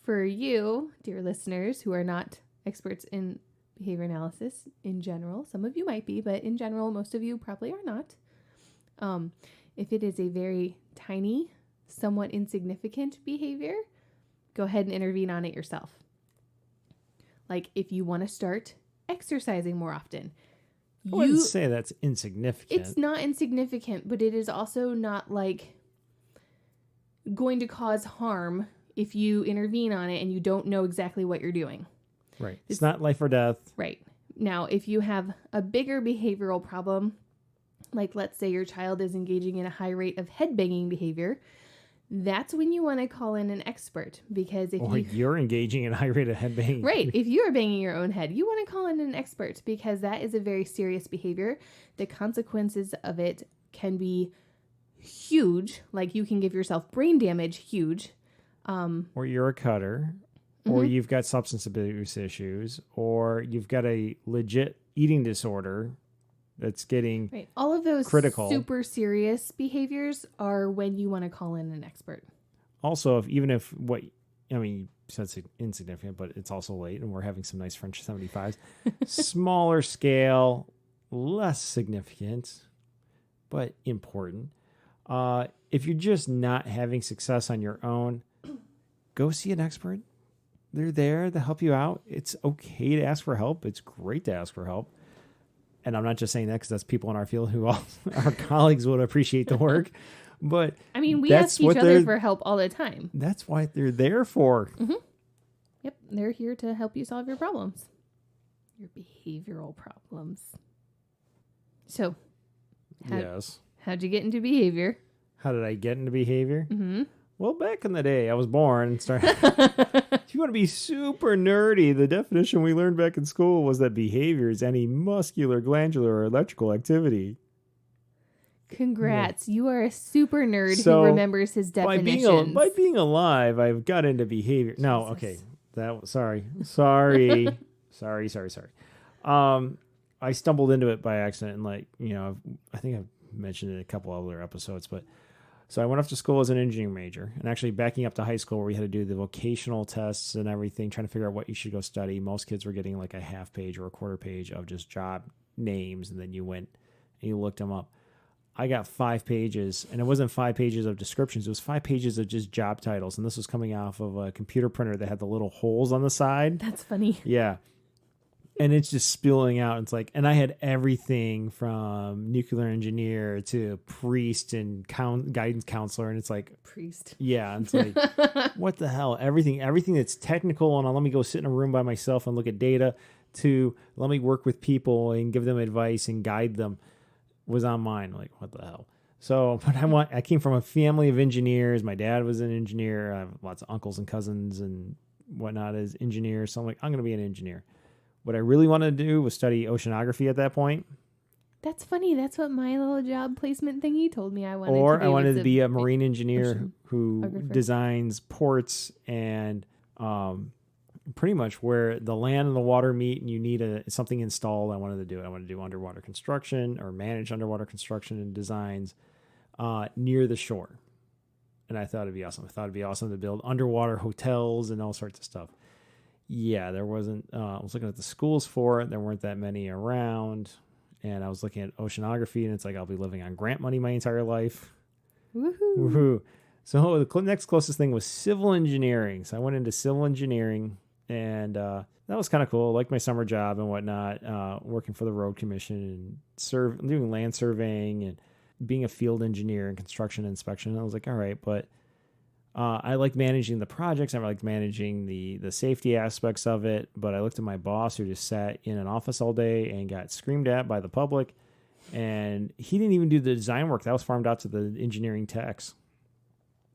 for you, dear listeners, who are not experts in behavior analysis in general, some of you might be, but in general, most of you probably are not. If it is a very tiny, somewhat insignificant behavior, go ahead and intervene on it yourself. Like if you want to start exercising more often, I wouldn't say that's insignificant. It's not insignificant, but it is also not like going to cause harm if you intervene on it and you don't know exactly what you're doing. Right. It's not life or death. Right. Now, if you have a bigger behavioral problem, like let's say your child is engaging in a high rate of headbanging behavior, that's when you want to call in an expert, because if you're engaging in a high rate of headbanging. Right. If you are banging your own head, you want to call in an expert, because that is a very serious behavior. The consequences of it can be huge. Like you can give yourself brain damage, huge. Or you're a cutter, or you've got substance abuse issues, or you've got a legit eating disorder that's getting all of those critical. Super serious behaviors are when you want to call in an expert. Also, you said it's insignificant, but it's also late and we're having some nice French 75s. Smaller scale, less significant, but important. If you're just not having success on your own, go see an expert. They're there to help you out. It's okay to ask for help. It's great to ask for help. And I'm not just saying that because that's people in our field who our colleagues would appreciate the work. But I mean, we ask each other for help all the time. That's why they're there for. Mm-hmm. Yep. They're here to help you solve your problems. Your behavioral problems. So. How'd you get into behavior? How did I get into behavior? Mm-hmm. Well, back in the day, I was born and started. If you want to be super nerdy, the definition we learned back in school was that behavior is any muscular, glandular, or electrical activity. Congrats. Yeah. You are a super nerd who remembers his definitions. By being alive, I've got into behavior. Jesus. No, okay. Sorry. I stumbled into it by accident, and I think I've mentioned it in a couple other episodes, but so I went off to school as an engineering major, and actually backing up to high school where we had to do the vocational tests and everything, trying to figure out what you should go study. Most kids were getting like a half page or a quarter page of just job names, and then you went and you looked them up. I got 5 pages, and it wasn't 5 pages of descriptions. It was 5 pages of just job titles, and this was coming off of a computer printer that had the little holes on the side. That's funny. Yeah. And it's just spilling out. It's like, and I had everything from nuclear engineer to priest and guidance counselor. And it's like, priest. Yeah. It's like, what the hell? Everything that's technical and let me go sit in a room by myself and look at data to let me work with people and give them advice and guide them was on mine. Like, what the hell? So, but I came from a family of engineers. My dad was an engineer. I have lots of uncles and cousins and whatnot as engineers. So I'm like, I'm going to be an engineer. What I really wanted to do was study oceanography at that point. That's funny. That's what my little job placement thingy told me I wanted to do. Or I wanted to be a marine engineer who designs ports and pretty much where the land and the water meet and you need something installed. I wanted to do it. I wanted to do underwater construction or manage underwater construction and designs near the shore. And I thought it'd be awesome. I thought it'd be awesome to build underwater hotels and all sorts of stuff. Yeah, there wasn't, I was looking at the schools for it. There weren't that many around. And I was looking at oceanography, and it's like, I'll be living on grant money my entire life. Woohoo. Woohoo. So the next closest thing was civil engineering. So I went into civil engineering, and that was kind of cool. I liked my summer job and whatnot, working for the road commission and doing land surveying and being a field engineer and construction inspection. I was like, all right, but I liked managing the projects. I liked managing the safety aspects of it. But I looked at my boss who just sat in an office all day and got screamed at by the public. And he didn't even do the design work. That was farmed out to the engineering techs.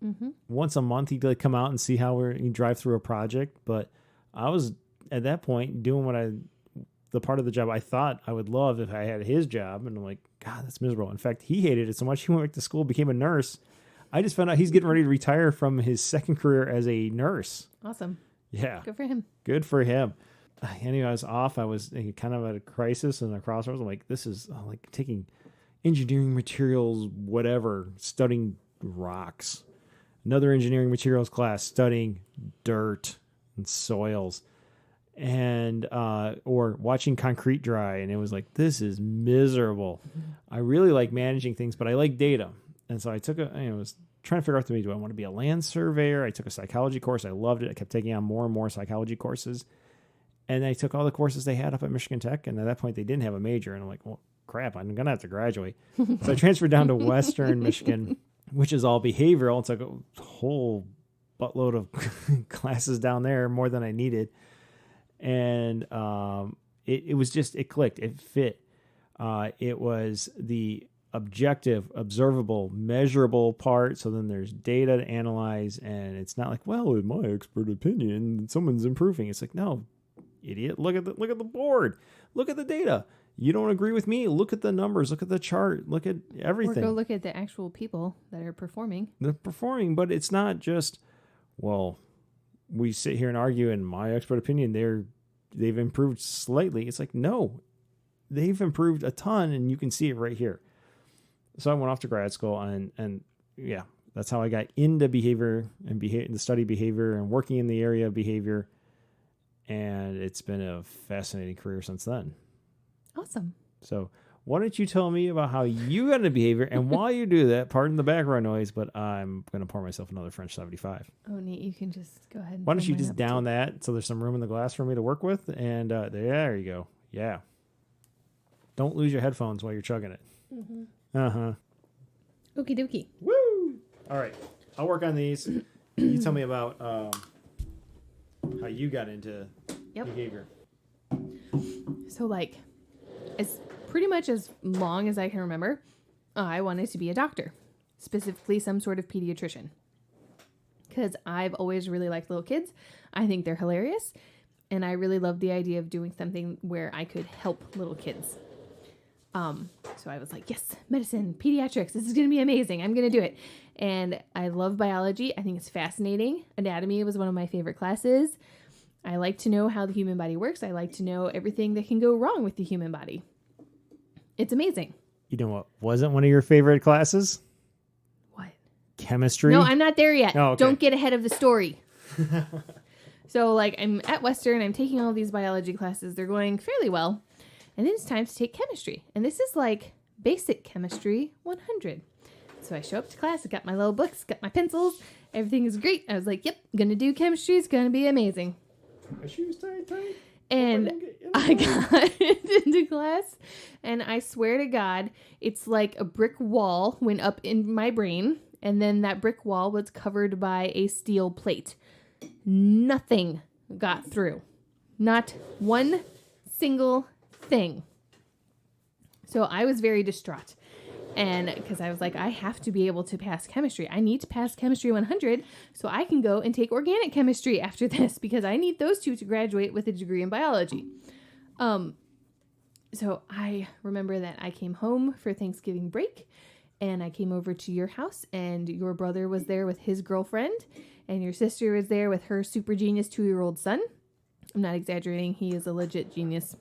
Mm-hmm. Once a month, he'd come out and see how he'd drive through a project. But I was, at that point, doing the part of the job I thought I would love if I had his job. And I'm like, God, that's miserable. In fact, he hated it so much, he went back to school, became a nurse. I just found out he's getting ready to retire from his second career as a nurse. Awesome. Yeah. Good for him. Good for him. Anyway, I was off. I was kind of at a crisis and a crossroads. I'm like, this is like taking engineering materials, whatever, studying rocks. Another engineering materials class, studying dirt and soils. And or watching concrete dry. And it was like, this is miserable. Mm-hmm. I really like managing things, but I like data. And so I was trying to figure out to me, do I want to be a land surveyor? I took a psychology course. I loved it. I kept taking on more and more psychology courses. And I took all the courses they had up at Michigan Tech. And at that point, they didn't have a major. And I'm like, well, crap, I'm going to have to graduate. So I transferred down to Western Michigan, which is all behavioral. It's like a whole buttload of classes down there, more than I needed. And it was just, it clicked. It fit. It was the objective, observable, measurable part. So then there's data to analyze. And it's not like, well, in my expert opinion, someone's improving. It's like, no, idiot, look at the board. Look at the data. You don't agree with me? Look at the numbers. Look at the chart. Look at everything. Or go look at the actual people that are performing. They're performing, but it's not just, well, we sit here and argue, in my expert opinion, they've improved slightly. It's like, no, they've improved a ton, and you can see it right here. So I went off to grad school, and yeah, that's how I got into behavior and to study behavior and working in the area of behavior. And it's been a fascinating career since then. Awesome. So why don't you tell me about how you got into behavior? And while you do that, pardon the background noise, but I'm going to pour myself another French 75. Oh, neat. You can just go ahead and why don't you just down that so there's some room in the glass for me to work with? And there you go. Yeah. Don't lose your headphones while you're chugging it. Mm-hmm. Uh-huh. Okie dokie. Woo! All right. I'll work on these. You tell me about how you got into behavior. So, as pretty much as long as I can remember, I wanted to be a doctor, specifically some sort of pediatrician, because I've always really liked little kids. I think they're hilarious, and I really love the idea of doing something where I could help little kids. So I was like, yes, medicine, pediatrics, this is going to be amazing. I'm going to do it. And I love biology. I think it's fascinating. Anatomy was one of my favorite classes. I like to know how the human body works. I like to know everything that can go wrong with the human body. It's amazing. You know what wasn't one of your favorite classes? What? Chemistry? No, I'm not there yet. Oh, okay. Don't get ahead of the story. So, I'm at Western. I'm taking all these biology classes. They're going fairly well. And then it's time to take chemistry. And this is basic chemistry 100. So I show up to class. I got my little books, got my pencils. Everything is great. I was like, yep, going to do chemistry. It's going to be amazing. My shoes tight. And I got into class, and I swear to God, it's like a brick wall went up in my brain, and then that brick wall was covered by a steel plate. Nothing got through. Not one single thing. So I was very distraught. And because I was like, I have to be able to pass chemistry. I need to pass chemistry 100 so I can go and take organic chemistry after this, because I need those two to graduate with a degree in biology. So I remember that I came home for Thanksgiving break, and I came over to your house, and your brother was there with his girlfriend, and your sister was there with her super genius 2-year-old son. I'm not exaggerating. He is a legit genius.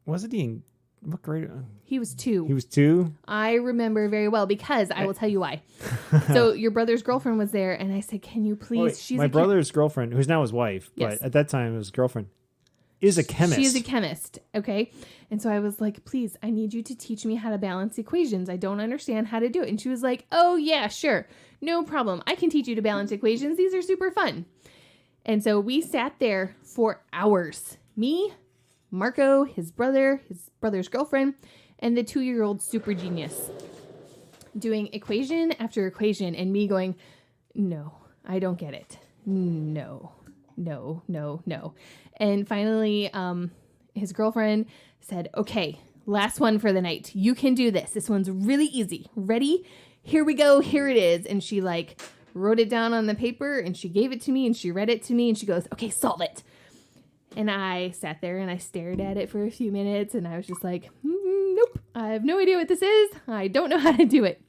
Wasn't he in what grade? He was 2. He was 2? I remember very well, because I will tell you why. So your brother's girlfriend was there, and I said, can you please... My brother's girlfriend, who's now his wife, yes, but at that time his girlfriend, is a chemist. She is a chemist, okay? And so I was like, please, I need you to teach me how to balance equations. I don't understand how to do it. And she was like, oh, yeah, sure. No problem. I can teach you to balance equations. These are super fun. And so we sat there for hours. Me, Marco, his brother's girlfriend, and the 2-year-old super genius, doing equation after equation, and me going, no, I don't get it. No. And finally, his girlfriend said, okay, last one for the night. You can do this. This one's really easy. Ready? Here we go. Here it is. And she wrote it down on the paper, and she gave it to me, and she read it to me, and she goes, okay, solve it. And I sat there and I stared at it for a few minutes, and I was just like, nope, I have no idea what this is. I don't know how to do it.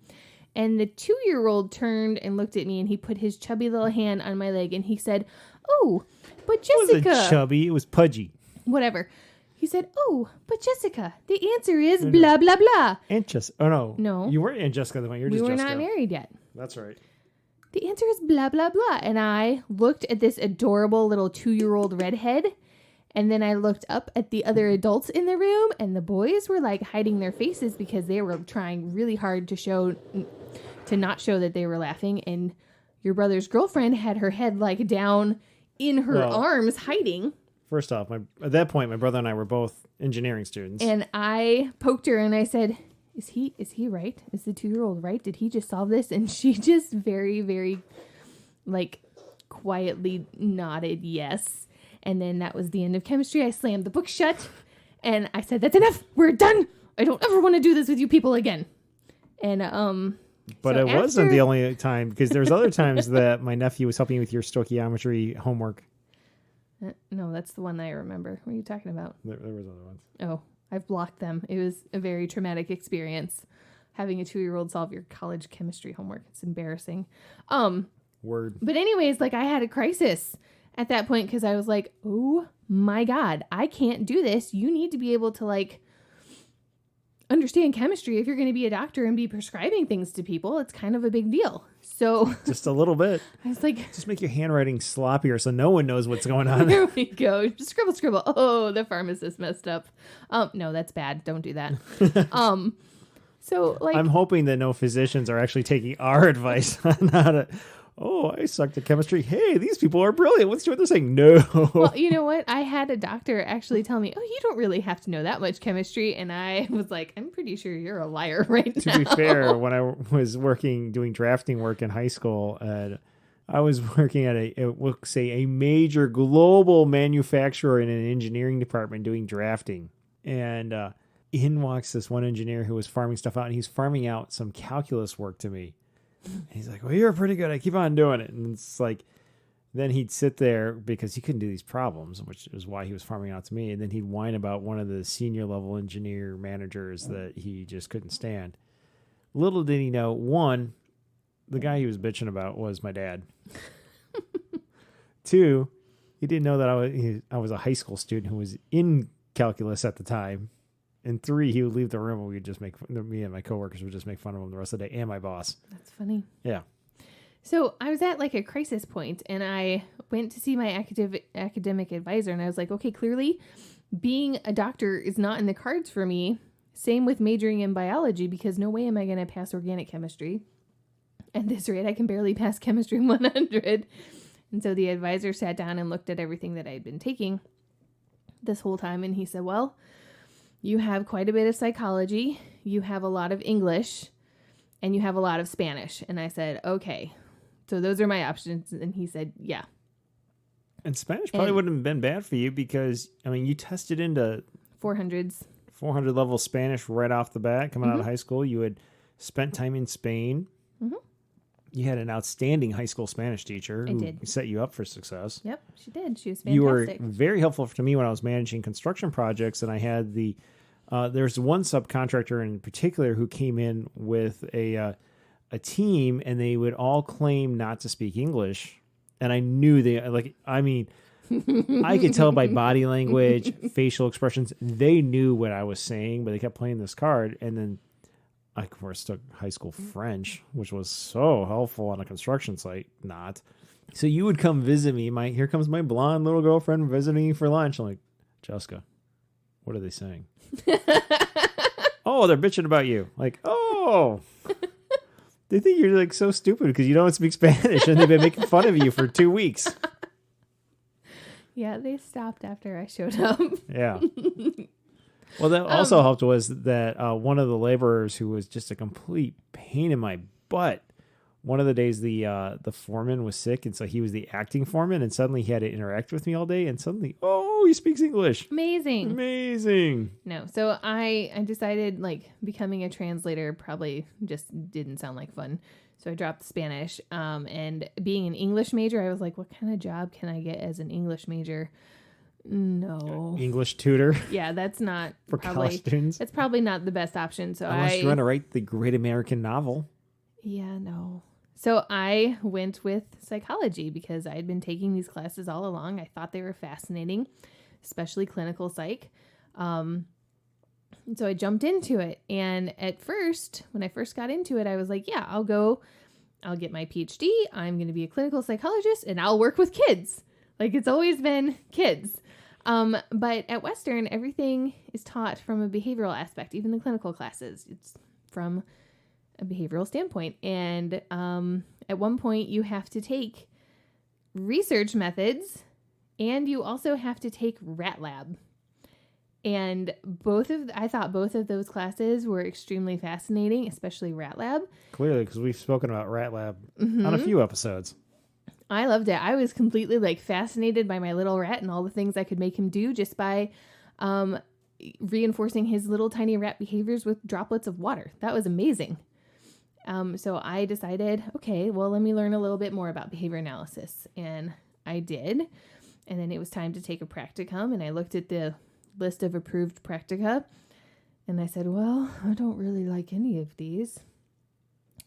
And the 2-year-old turned and looked at me, and he put his chubby little hand on my leg, and he said, oh, but Jessica. It wasn't chubby, it was pudgy. Whatever. He said, oh, but Jessica, the answer is blah, blah, blah. Aunt Jessica. Oh, no. No. You weren't Aunt Jessica the one. You were just Jessica. We were not married yet. That's right. The answer is blah, blah, blah. And I looked at this adorable little 2-year-old redhead. And then I looked up at the other adults in the room, and the boys were hiding their faces because they were trying really hard to not show that they were laughing. And your brother's girlfriend had her head down in her arms, hiding. First off, at that point, my brother and I were both engineering students. And I poked her and I said, is he right? Is the 2-year-old right? Did he just solve this? And she just very, very like quietly nodded yes. And then that was the end of chemistry. I slammed the book shut and I said, that's enough. We're done. I don't ever want to do this with you people again. And but it wasn't the only time, because there's other times that my nephew was helping you with your stoichiometry homework. No, that's the one I remember. What are you talking about? There was other ones. Oh, I've blocked them. It was a very traumatic experience having a 2-year-old solve your college chemistry homework. It's embarrassing. Word. But anyways, like I had a crisis at that point because I was like, oh my God, I can't do this. You need to be able to like understand chemistry if you're going to be a doctor and be prescribing things to people. It's kind of a big deal. So just a little bit. I was like, just make your handwriting sloppier so no one knows what's going on. There we go. Just scribble. Oh, the pharmacist messed up. No, that's bad. Don't do that. So like, I'm hoping that no physicians are actually taking our advice on how to. Oh, I sucked at chemistry. Hey, these people are brilliant. What's what they're saying? No. Well, you know what? I had a doctor actually tell me, oh, you don't really have to know that much chemistry. And I was like, I'm pretty sure you're a liar right now. To be fair, when I was doing drafting work in high school, I was working at a major global manufacturer in an engineering department doing drafting. And in walks this one engineer who was farming stuff out, and he's farming out some calculus work to me. And he's like, well, you're pretty good. I keep on doing it. And it's like, then he'd sit there because he couldn't do these problems, which is why he was farming out to me. And then he'd whine about one of the senior level engineer managers that he just couldn't stand. Little did he know, one, the guy he was bitching about was my dad. Two, he didn't know that I was a high school student who was in calculus at the time. And three, he would leave the room and we'd just me and my coworkers would just make fun of him the rest of the day, and my boss. That's funny. Yeah. So I was at like a crisis point and I went to see my academic advisor and I was like, okay, clearly being a doctor is not in the cards for me. Same with majoring in biology, because no way am I going to pass organic chemistry. At this rate, I can barely pass chemistry 100. And so the advisor sat down and looked at everything that I had been taking this whole time. And he said, well, you have quite a bit of psychology, you have a lot of English, and you have a lot of Spanish. And I said, okay, so those are my options. And he said, yeah. And Spanish probably wouldn't have been bad for you because, I mean, you tested into 400 level Spanish right off the bat coming out of high school. You had spent time in Spain. Mm-hmm. You had an outstanding high school Spanish teacher who set you up for success. Yep, she did. She was fantastic. You were very helpful to me when I was managing construction projects, and I had there's one subcontractor in particular who came in with a team, and they would all claim not to speak English, and I knew I could tell by body language, facial expressions, they knew what I was saying, but they kept playing this card, and then I, of course, took high school French, which was so helpful on a construction site. Not. So you would come visit me. Here comes my blonde little girlfriend visiting me for lunch. I'm like, Jessica, what are they saying? Oh, they're bitching about you. Like, oh. They think you're like so stupid because you don't speak Spanish, and they've been making fun of you for 2 weeks. Yeah, they stopped after I showed up. Yeah. Well, that also helped was that one of the laborers who was just a complete pain in my butt, one of the days the foreman was sick, and so he was the acting foreman, and suddenly he had to interact with me all day, and suddenly, he speaks English. Amazing. No, so I decided like becoming a translator probably just didn't sound like fun. So I dropped Spanish, and being an English major, I was like, what kind of job can I get as an English major? No. English tutor? Yeah, that's not for college students. That's probably not the best option. So unless you want to write the great American novel. Yeah, no. So I went with psychology because I had been taking these classes all along. I thought they were fascinating, especially clinical psych. And so I jumped into it. And at first, when I first got into it, I was like, yeah, I'll get my PhD. I'm going to be a clinical psychologist and I'll work with kids. Like it's always been kids. But at Western, everything is taught from a behavioral aspect, even the clinical classes. It's from a behavioral standpoint. And at one point, you have to take research methods And you also have to take Rat Lab. And I thought both of those classes were extremely fascinating, especially Rat Lab. Clearly, because we've spoken about Rat Lab on a few episodes. I loved it. I was completely like fascinated by my little rat and all the things I could make him do just by reinforcing his little tiny rat behaviors with droplets of water. That was amazing. So I decided, okay, well, let me learn a little bit more about behavior analysis. And I did. And then it was time to take a practicum. And I looked at the list of approved practica. And I said, well, I don't really like any of these.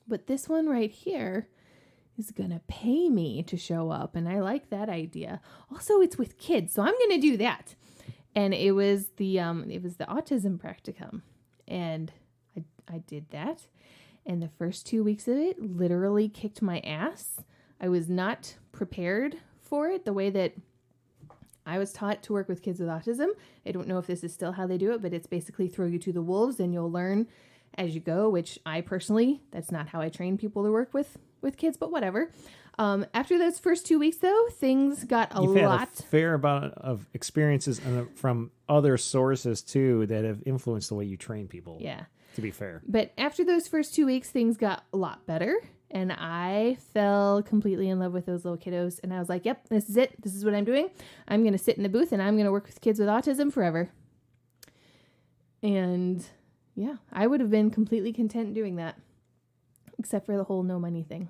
But this one right here is going to pay me to show up. And I like that idea. Also, it's with kids. So I'm going to do that. And it was the autism practicum. And I did that. And the first 2 weeks of it literally kicked my ass. I was not prepared for it the way that I was taught to work with kids with autism. I don't know if this is still how they do it, but it's basically throw you to the wolves and you'll learn as you go, which I personally, that's not how I train people to work with kids, but whatever. After those first 2 weeks, though, things got a lot. You've had a fair amount of experiences from other sources, too, that have influenced the way you train people. Yeah. To be fair. But after those first 2 weeks, things got a lot better. And I fell completely in love with those little kiddos. And I was like, yep, this is it. This is what I'm doing. I'm going to sit in the booth and I'm going to work with kids with autism forever. And yeah, I would have been completely content doing that. Except for the whole no money thing.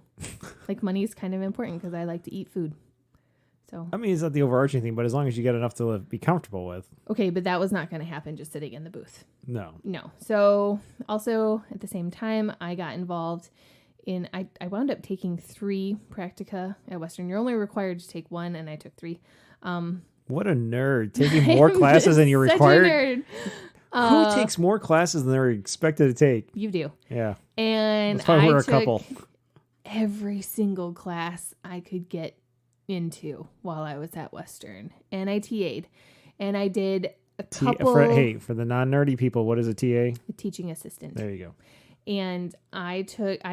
Like, money is kind of important because I like to eat food. So I mean, it's not the overarching thing, but as long as you get enough to be comfortable with. Okay, but that was not going to happen just sitting in the booth. No. So also at the same time, I got involved in, I wound up taking 3 practica at Western. You're only required to take 1, and I took 3. What a nerd. Taking more classes than you're required. Such a nerd. Who takes more classes than they're expected to take? You do. Yeah. And that's why we're a took couple. Every single class I could get into while I was at Western. And I TA'd. And I did a couple. For the non-nerdy people, what is a TA? A teaching assistant. There you go. And I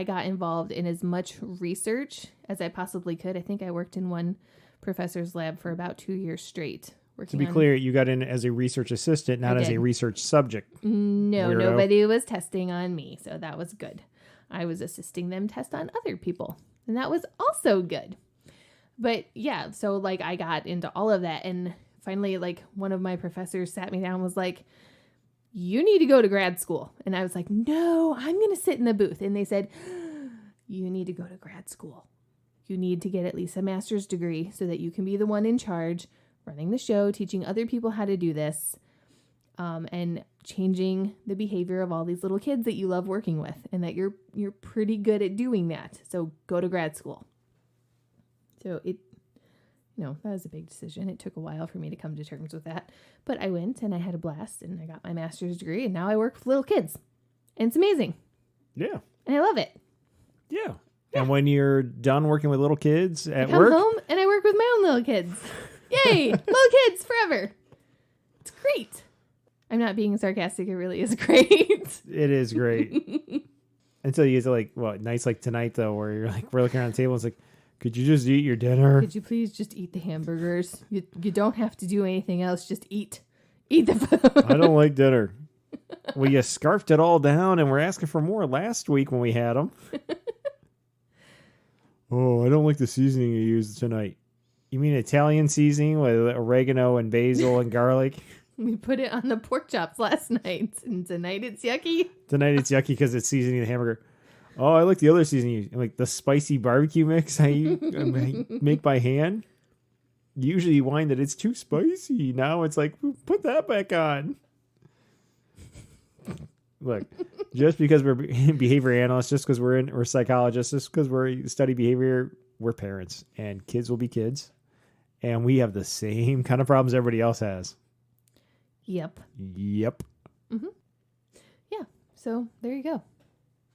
got involved in as much research as I possibly could. I think I worked in one professor's lab for about 2 years straight. To be clear, you got in as a research assistant, not as a research subject. No, Weirdo. Nobody was testing on me, so that was good. I was assisting them test on other people, and that was also good. But yeah, so like I got into all of that, and finally, like one of my professors sat me down and was like, you need to go to grad school. And I was like, no, I'm going to sit in the booth. And they said, you need to go to grad school. You need to get at least a master's degree so that you can be the one in charge, running the show, teaching other people how to do this, and changing the behavior of all these little kids that you love working with, and that you're pretty good at doing that. So go to grad school. So that was a big decision. It took a while for me to come to terms with that, but I went and I had a blast and I got my master's degree, and now I work with little kids, and it's amazing. Yeah. And I love it. Yeah. And when you're done working with little kids at I work, come home and I work with my own little kids. Yay! Little kids forever. It's great. I'm not being sarcastic. It really is great. It is great. Until you get to nights like tonight though, where you're like, we're looking around the table. It's like, could you just eat your dinner? Could you please just eat the hamburgers? You don't have to do anything else. Just eat. Eat the food. I don't like dinner. Well, you scarfed it all down, and we're asking for more last week when we had them. Oh, I don't like the seasoning you used tonight. You mean Italian seasoning with oregano and basil and garlic? We put it on the pork chops last night, and tonight it's yucky. Tonight it's yucky because it's seasoning the hamburger. Oh, I like the other seasoning, like the spicy barbecue mix I make by hand. Usually you whine that it's too spicy. Now it's like, put that back on. Look, just because we're behavior analysts, just because we're psychologists, just because we study behavior, we're parents, and kids will be kids, and we have the same kind of problems everybody else has. Yep. Mm-hmm. Yeah. So there you go.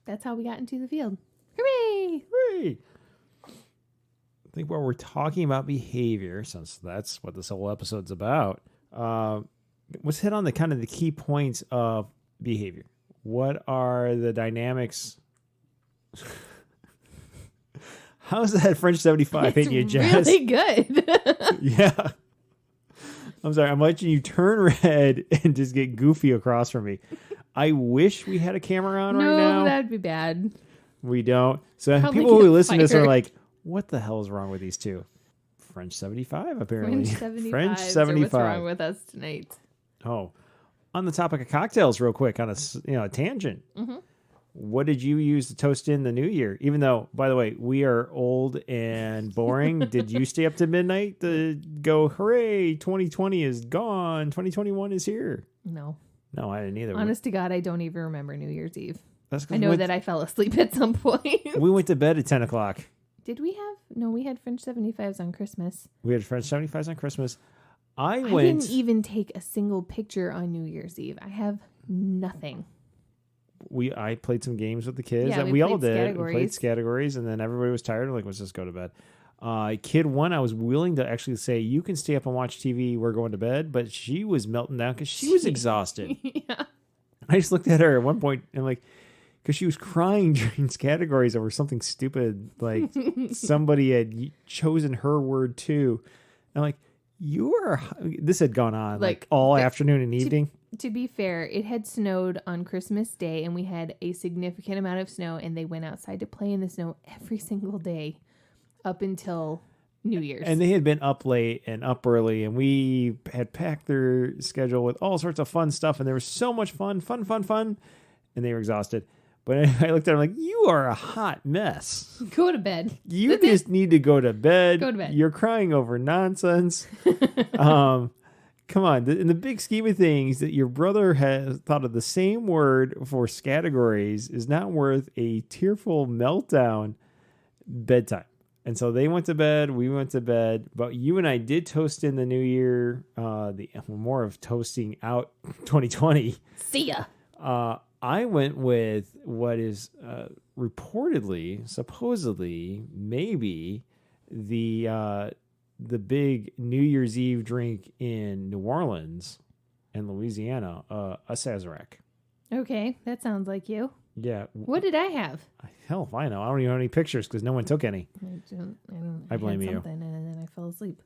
That's how we got into the field. Hooray! Hooray! I think while we're talking about behavior, since that's what this whole episode's about, let's hit on the kind of the key points of behavior. What are the dynamics? How's that French 75 hitting you, Jazz? Really good. Yeah. I'm sorry. I'm watching you turn red and just get goofy across from me. I wish we had a camera on right now. No, that'd be bad. We don't. So Probably people who get listen to this are fired. like, what the hell is wrong with these two? French 75, apparently. French 75. French What's 75. wrong with us tonight? Oh, on the topic of cocktails, real quick, on a tangent. Mm-hmm. What did you use to toast in the new year? Even though, by the way, we are old and boring. Did you stay up to midnight to go, hooray, 2020 is gone, 2021 is here? No. No, I didn't either. Honest to God, I don't even remember New Year's Eve. That's 'cause I know that I fell asleep at some point. we went to bed at 10 o'clock. Did we have? No, we had French 75s on Christmas. We had French 75s on Christmas. I I went. didn't even take a single picture on New Year's Eve. I have nothing. I played some games with the kids. Yeah, we all did. We played categories, and then everybody was tired. Like, let's just go to bed. Kid one, I was willing to actually say, you can stay up and watch TV. We're going to bed. But she was melting down because she was exhausted. Yeah. I just looked at her at one point and like, because she was crying during categories over something stupid. Like somebody had chosen her word too. And like, this had gone on like all afternoon and evening. To be fair, it had snowed on Christmas Day, and we had a significant amount of snow, and they went outside to play in the snow every single day up until New Year's. And they had been up late and up early, and we had packed their schedule with all sorts of fun stuff, and there was so much fun, and they were exhausted. But I looked at her like, you are a hot mess. Go to bed. You just need to go to bed. Go to bed. You're crying over nonsense. Come on. In the big scheme of things, that your brother has thought of the same word for categories is not worth a tearful meltdown bedtime. And so they went to bed. We went to bed. But you and I did toast in the new year. More of toasting out 2020. See ya. I went with what is reportedly, supposedly, maybe the big New Year's Eve drink in New Orleans and Louisiana, a Sazerac. Okay, that sounds like you. Yeah. What did I have? Hell if I know. I don't even have any pictures because no one took any. I blame you. And then I fell asleep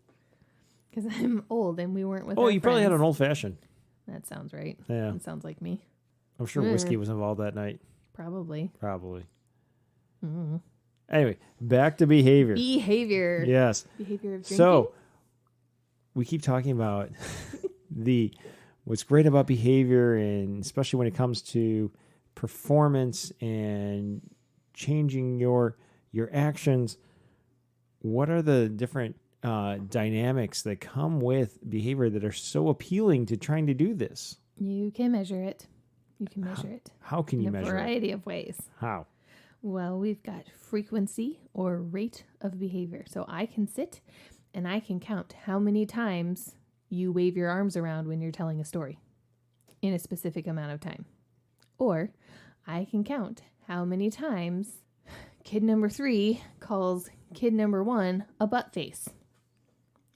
because I'm old and we weren't with. Oh, our you probably had friends. an old fashioned. That sounds right. Yeah. That sounds like me. I'm sure whiskey was involved that night. Probably. Mm. Anyway, back to behavior. Behavior. Yes. Behavior of drinking. So we keep talking about what's great about behavior, and especially when it comes to performance and changing your actions. What are the different dynamics that come with behavior that are so appealing to trying to do this? You can measure it. You can measure it. How can you measure in a it? variety of ways. How? Well, we've got frequency or rate of behavior. So I can sit and I can count how many times you wave your arms around when you're telling a story in a specific amount of time. Or I can count how many times kid number 3 calls kid number 1 a butt face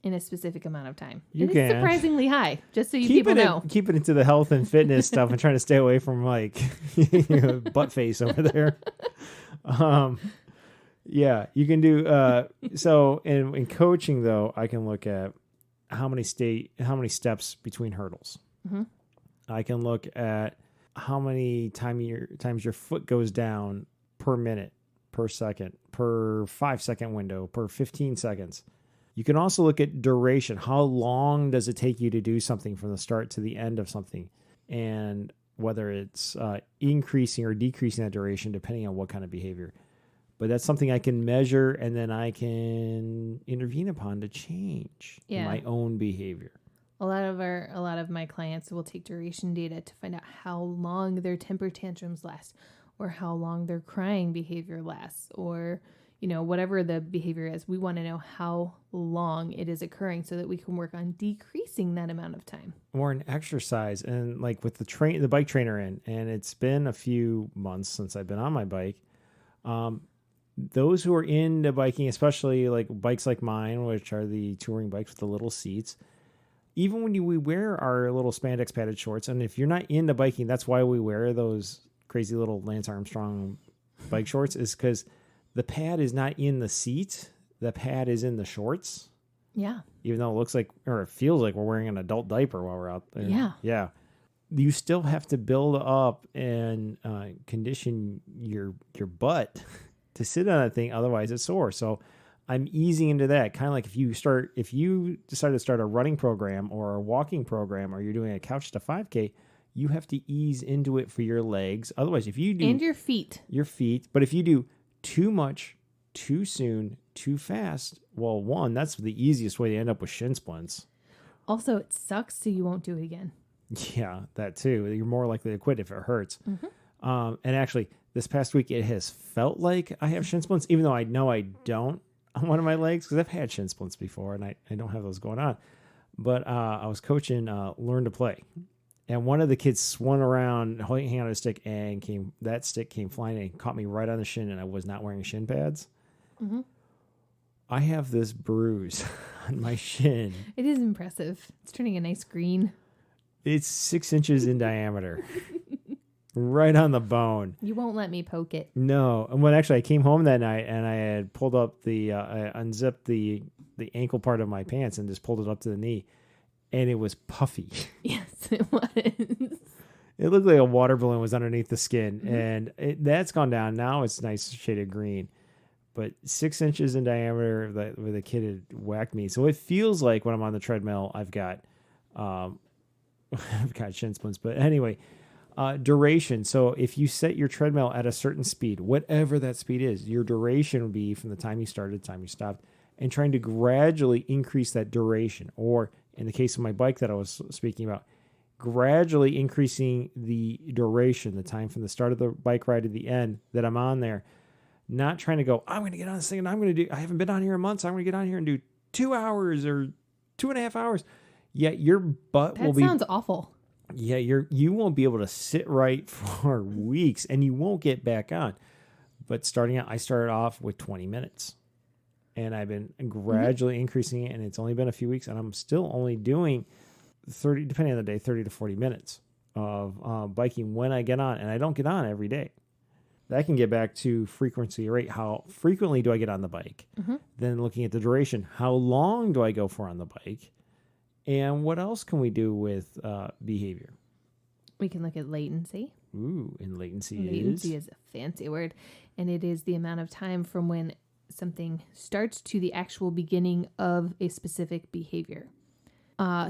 in a specific amount of time. It's surprisingly high, just so people know. Keep it into the health and fitness stuff and trying to stay away from like butt face over there. Yeah, you can do so in coaching though, I can look at how many steps between hurdles. Mm-hmm. I can look at how many times your foot goes down per minute, per second, per 5-second window, per 15 seconds. You can also look at duration. How long does it take you to do something from the start to the end of something? And whether it's increasing or decreasing that duration depending on what kind of behavior. But that's something I can measure, and then I can intervene upon to change my own behavior. A lot of my clients will take duration data to find out how long their temper tantrums last, or how long their crying behavior lasts, or whatever the behavior is. We want to know how long it is occurring so that we can work on decreasing that amount of time. Or an exercise, and like with the bike trainer in, and it's been a few months since I've been on my bike. Those who are into biking, especially like bikes like mine, which are the touring bikes with the little seats, even when we wear our little spandex padded shorts, and if you're not into biking, that's why we wear those crazy little Lance Armstrong bike shorts, is because the pad is not in the seat. The pad is in the shorts. Yeah. Even though it looks like, or it feels like we're wearing an adult diaper while we're out there. Yeah. Yeah. You still have to build up and condition your butt to sit on that thing. Otherwise it's sore. So I'm easing into that. Kind of like if you decide to start a running program or a walking program, or you're doing a couch to 5K, you have to ease into it for your legs. Otherwise, if you do... And your feet. But if you do too much, too soon, too fast, well, one, that's the easiest way to end up with shin splints. Also, it sucks, so you won't do it again. Yeah, that too. You're more likely to quit if it hurts. Mm-hmm. And actually, this past week, it has felt like I have shin splints, even though I know I don't on one of my legs, because I've had shin splints before, and I don't have those going on. But I was coaching Learn to Play. And one of the kids swung around, holding on a stick, and that stick came flying and caught me right on the shin, and I was not wearing shin pads. Mm-hmm. I have this bruise on my shin. It is impressive. It's turning a nice green. It's 6 inches in diameter. Right on the bone. You won't let me poke it. No. And when actually I came home that night and I had pulled up I unzipped the ankle part of my pants and just pulled it up to the knee. And it was puffy. Yes, it was. It looked like a water balloon was underneath the skin. Mm-hmm. And that's gone down. Now it's nice shaded green. But 6 inches in diameter where the kid had whacked me. So it feels like when I'm on the treadmill, I've got shin splints. But anyway, duration. So if you set your treadmill at a certain speed, whatever that speed is, your duration would be from the time you started to the time you stopped, and trying to gradually increase that duration. Or in the case of my bike that I was speaking about, gradually increasing the duration, the time from the start of the bike ride to the end that I'm on there. Not trying to go, I'm going to get on this thing and I haven't been on here in months. I'm going to get on here and do 2 hours or 2.5 hours. Yet your butt will be... That sounds awful. Yeah, you won't be able to sit right for weeks and you won't get back on. But starting out, I started off with 20 minutes. And I've been gradually increasing it, and it's only been a few weeks, and I'm still only doing 30, depending on the day, 30 to 40 minutes of biking when I get on, and I don't get on every day. That can get back to frequency rate. How frequently do I get on the bike? Mm-hmm. Then looking at the duration, how long do I go for on the bike? And what else can we do with behavior? We can look at latency. Ooh, and latency is a fancy word, and it is the amount of time from when something starts to the actual beginning of a specific behavior.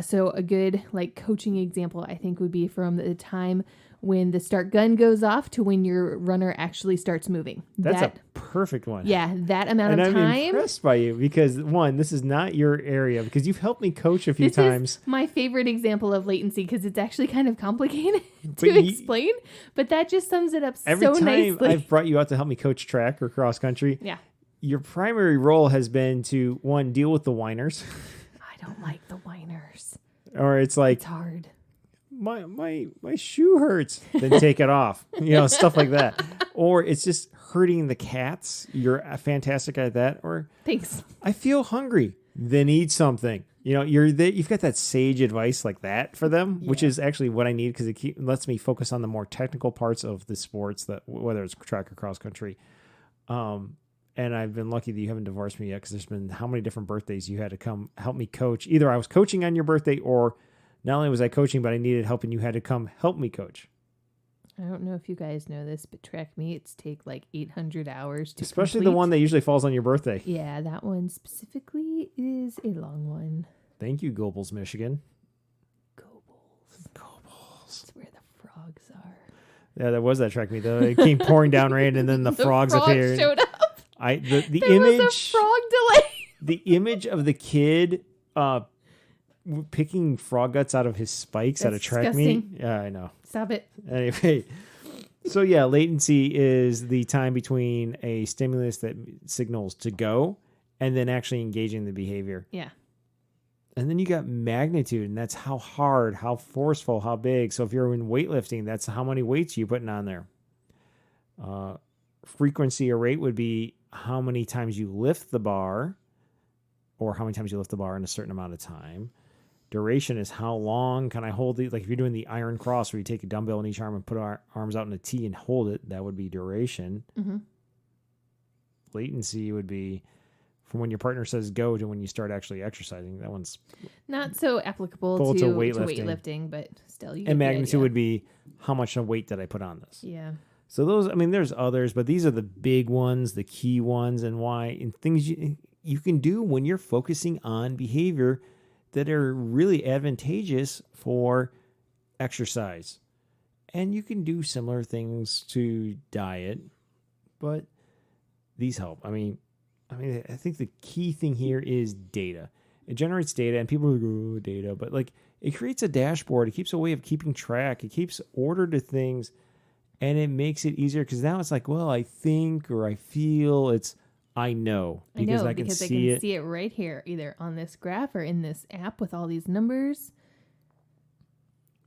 So a good coaching example, I think, would be from the time when the start gun goes off to when your runner actually starts moving. That's a perfect one. Yeah, that amount of time. I'm impressed by you because, one, this is not your area, because you've helped me coach a few times. This is my favorite example of latency because it's actually kind of complicated to explain, but that just sums it up so nicely. Every time I've brought you out to help me coach track or cross country, yeah, your primary role has been to, one, deal with the whiners. I don't like the whiners. Or it's like, it's hard. My shoe hurts. Then take it off. Stuff like that. Or it's just hurting the cats. You're fantastic at that. Or thanks. I feel hungry. Then eat something. You've got that sage advice like that for them, which is actually what I need, because it lets me focus on the more technical parts of the sports, that whether it's track or cross country. And I've been lucky that you haven't divorced me yet, because there's been how many different birthdays you had to come help me coach. Either I was coaching on your birthday, or not only was I coaching, but I needed help, and you had to come help me coach. I don't know if you guys know this, but track meets take 800 hours to Especially complete. The one that usually falls on your birthday. Yeah, that one specifically is a long one. Thank you, Gobles, Michigan. Gobles. That's where the frogs are. Yeah, there was that track meet, though. It came pouring down rain, and then the frogs appeared. Showed up. The there image, was a frog delay. The image of the kid picking frog guts out of his spikes at a track meet. Yeah, I know. Stop it. Anyway, so yeah, latency is the time between a stimulus that signals to go and then actually engaging the behavior. Yeah. And then you got magnitude, and that's how hard, how forceful, how big. So if you're in weightlifting, that's how many weights you're putting on there. Frequency or rate would be how many times you lift the bar, or how many times you lift the bar in a certain amount of time. Duration is how long can I hold it? Like if you're doing the iron cross where you take a dumbbell in each arm and put our arms out in a T and hold it, that would be duration. Mm-hmm. Latency would be from when your partner says go to when you start actually exercising. That one's not so applicable Full to to weightlifting, but still, you get and the magnitude idea. would be how much weight did I put on this? Yeah. So those, I mean, there's others, but these are the big ones, the key ones, and why, and things you can do when you're focusing on behavior that are really advantageous for exercise. And you can do similar things to diet, but these help. I mean, I think the key thing here is data. It generates data, and people are like, oh, data, but like it creates a dashboard. It keeps a way of keeping track. It keeps order to things, and it makes it easier because now it's like, well, I think or I feel. I know because I can see it right here, either on this graph or in this app with all these numbers.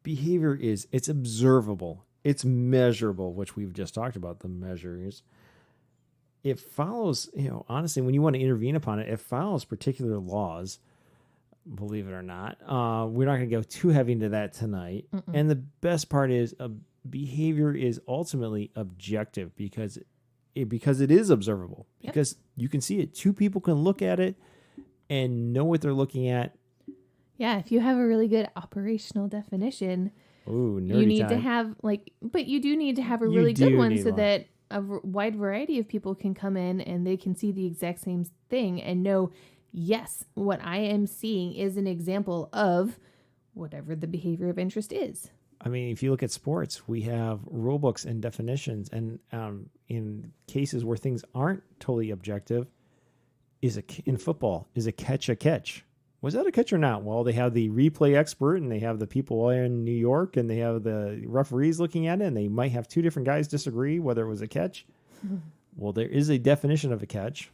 Behavior it's observable. It's measurable, which we've just talked about, the measures. It follows, honestly, when you want to intervene upon it, it follows particular laws, believe it or not. We're not going to go too heavy into that tonight. Mm-mm. And the best part is behavior is ultimately objective because it is observable. Yep. Because you can see it. Two people can look at it and know what they're looking at. Yeah, if you have a really good operational definition, ooh, nerdy you need time. to have but you do need to have a really good one so that a wide variety of people can come in and they can see the exact same thing and know, yes, what I am seeing is an example of whatever the behavior of interest is. I mean, if you look at sports, we have rule books and definitions, and in cases where things aren't totally objective, in football, is a catch a catch? Was that a catch or not? Well, they have the replay expert and they have the people in New York and they have the referees looking at it, and they might have two different guys disagree whether it was a catch. Mm-hmm. Well, there is a definition of a catch.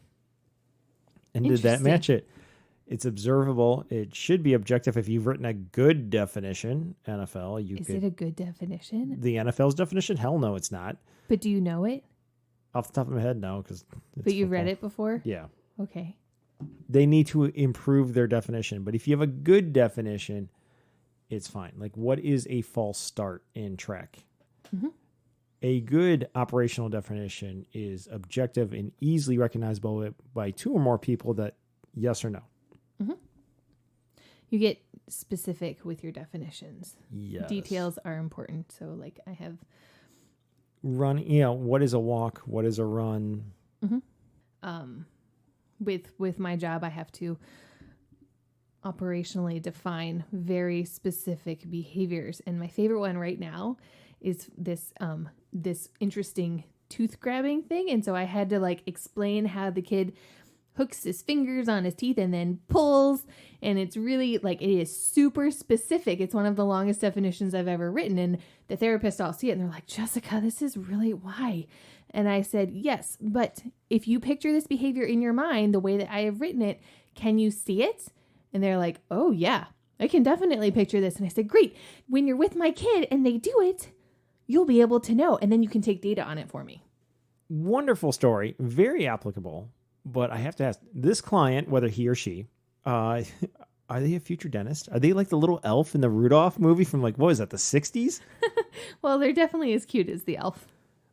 And did that match it? It's observable. It should be objective. If you've written a good definition, NFL, Is it a good definition? The NFL's definition? Hell no, it's not. But do you know it? Off the top of my head, no. But you've read it before? Yeah. Okay. They need to improve their definition. But if you have a good definition, it's fine. Like, what is a false start in track? Mm-hmm. A good operational definition is objective and easily recognizable by two or more people that yes or no. Mm-hmm. You get specific with your definitions. Yes. Details are important. So, like, I have run. What is a walk? What is a run? Mm-hmm. With my job, I have to operationally define very specific behaviors, and my favorite one right now is this interesting tooth grabbing thing. And so I had to explain how the kid hooks his fingers on his teeth and then pulls, and it's really it is super specific. It's one of the longest definitions I've ever written, and the therapist all see it and they're like, Jessica, this is really why. And I said, yes, but if you picture this behavior in your mind the way that I have written it, can you see it? And they're like, oh yeah, I can definitely picture this. And I said, great, when you're with my kid and they do it, you'll be able to know, and then you can take data on it for me. Wonderful story, very applicable. But I have to ask, this client, whether he or she, are they a future dentist? Are they like the little elf in the Rudolph movie from what was that, the 60s? Well, they're definitely as cute as the elf.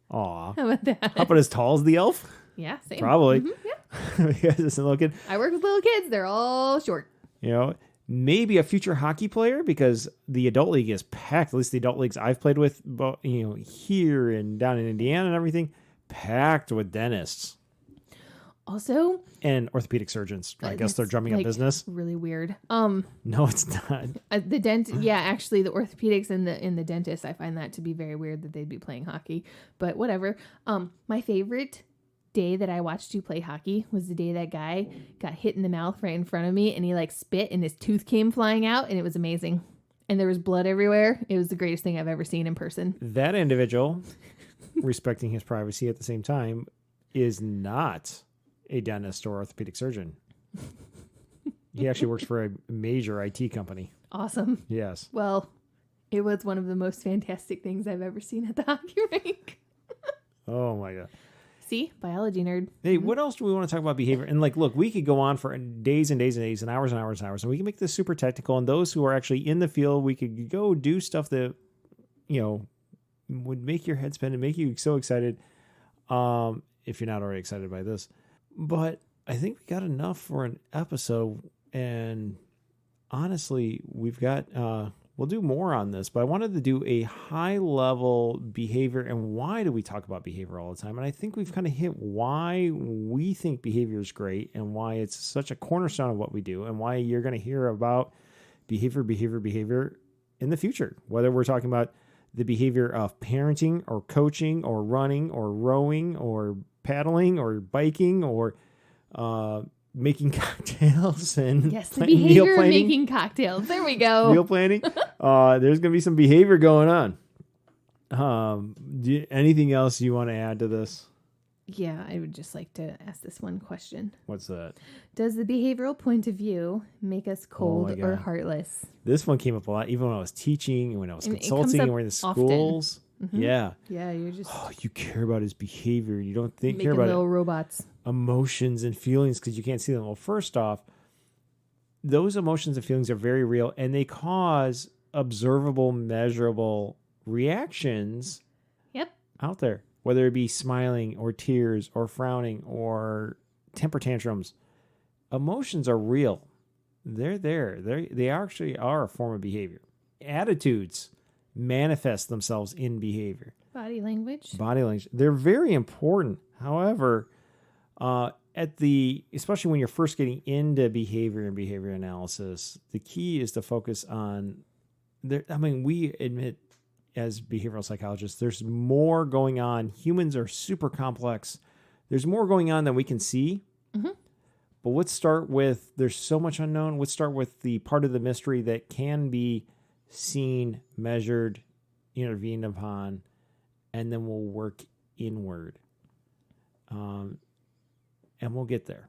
Aw. How about that? How about as tall as the elf? Yeah, same. Probably. Mm-hmm, yeah. Looking. I work with little kids. They're all short. Maybe a future hockey player, because the adult league is packed. At least the adult leagues I've played with, here and down in Indiana and everything, packed with dentists. Also, and orthopedic surgeons. I guess they're drumming up business. Really weird. No, it's not. Actually, the orthopedics and the dentists, I find that to be very weird that they'd be playing hockey. But whatever. My favorite day that I watched you play hockey was the day that guy got hit in the mouth right in front of me, and he spit and his tooth came flying out, and it was amazing. And there was blood everywhere. It was the greatest thing I've ever seen in person. That individual, respecting his privacy at the same time, is not a dentist or orthopedic surgeon. He actually works for a major IT company. Awesome. Yes. Well, it was one of the most fantastic things I've ever seen at the hockey rink. Oh my God. See? Biology nerd. Hey, what else do we want to talk about behavior? And look, we could go on for days and days and days and hours and hours and hours, and we can make this super technical. And those who are actually in the field, we could go do stuff that, would make your head spin and make you so excited. If you're not already excited by this. But I think we got enough for an episode. And honestly, we've got, we'll do more on this, but I wanted to do a high level behavior and why do we talk about behavior all the time? And I think we've kind of hit why we think behavior is great and why it's such a cornerstone of what we do and why you're going to hear about behavior in the future, whether we're talking about the behavior of parenting or coaching or running or rowing or paddling or biking or, making cocktails and yes, the behavior of making cocktails. There we go. Meal planning. There's going to be some behavior going on. Anything else you want to add to this? Yeah, I would just like to ask this one question. What's that? Does the behavioral point of view make us cold or heartless? This one came up a lot, even when I was teaching and when I was consulting and we're in the schools. Mm-hmm. Yeah. Yeah, you're just... Oh, you care about his behavior. You don't care about little robots. Emotions and feelings because you can't see them. Well, first off, those emotions and feelings are very real and they cause observable, measurable reactions out there, whether it be smiling or tears or frowning or temper tantrums. Emotions are real. They're there. They actually are a form of behavior. Attitudes manifest themselves in behavior. Body language. They're very important. However, especially when you're first getting into behavior and behavior analysis, the key is to focus on we admit as behavioral psychologists, there's more going on. Humans are super complex. There's more going on than we can see. Mm-hmm. But let's start with, there's so much unknown. Let's start with the part of the mystery that can be seen, measured, intervened upon, and then we'll work inward. And we'll get there.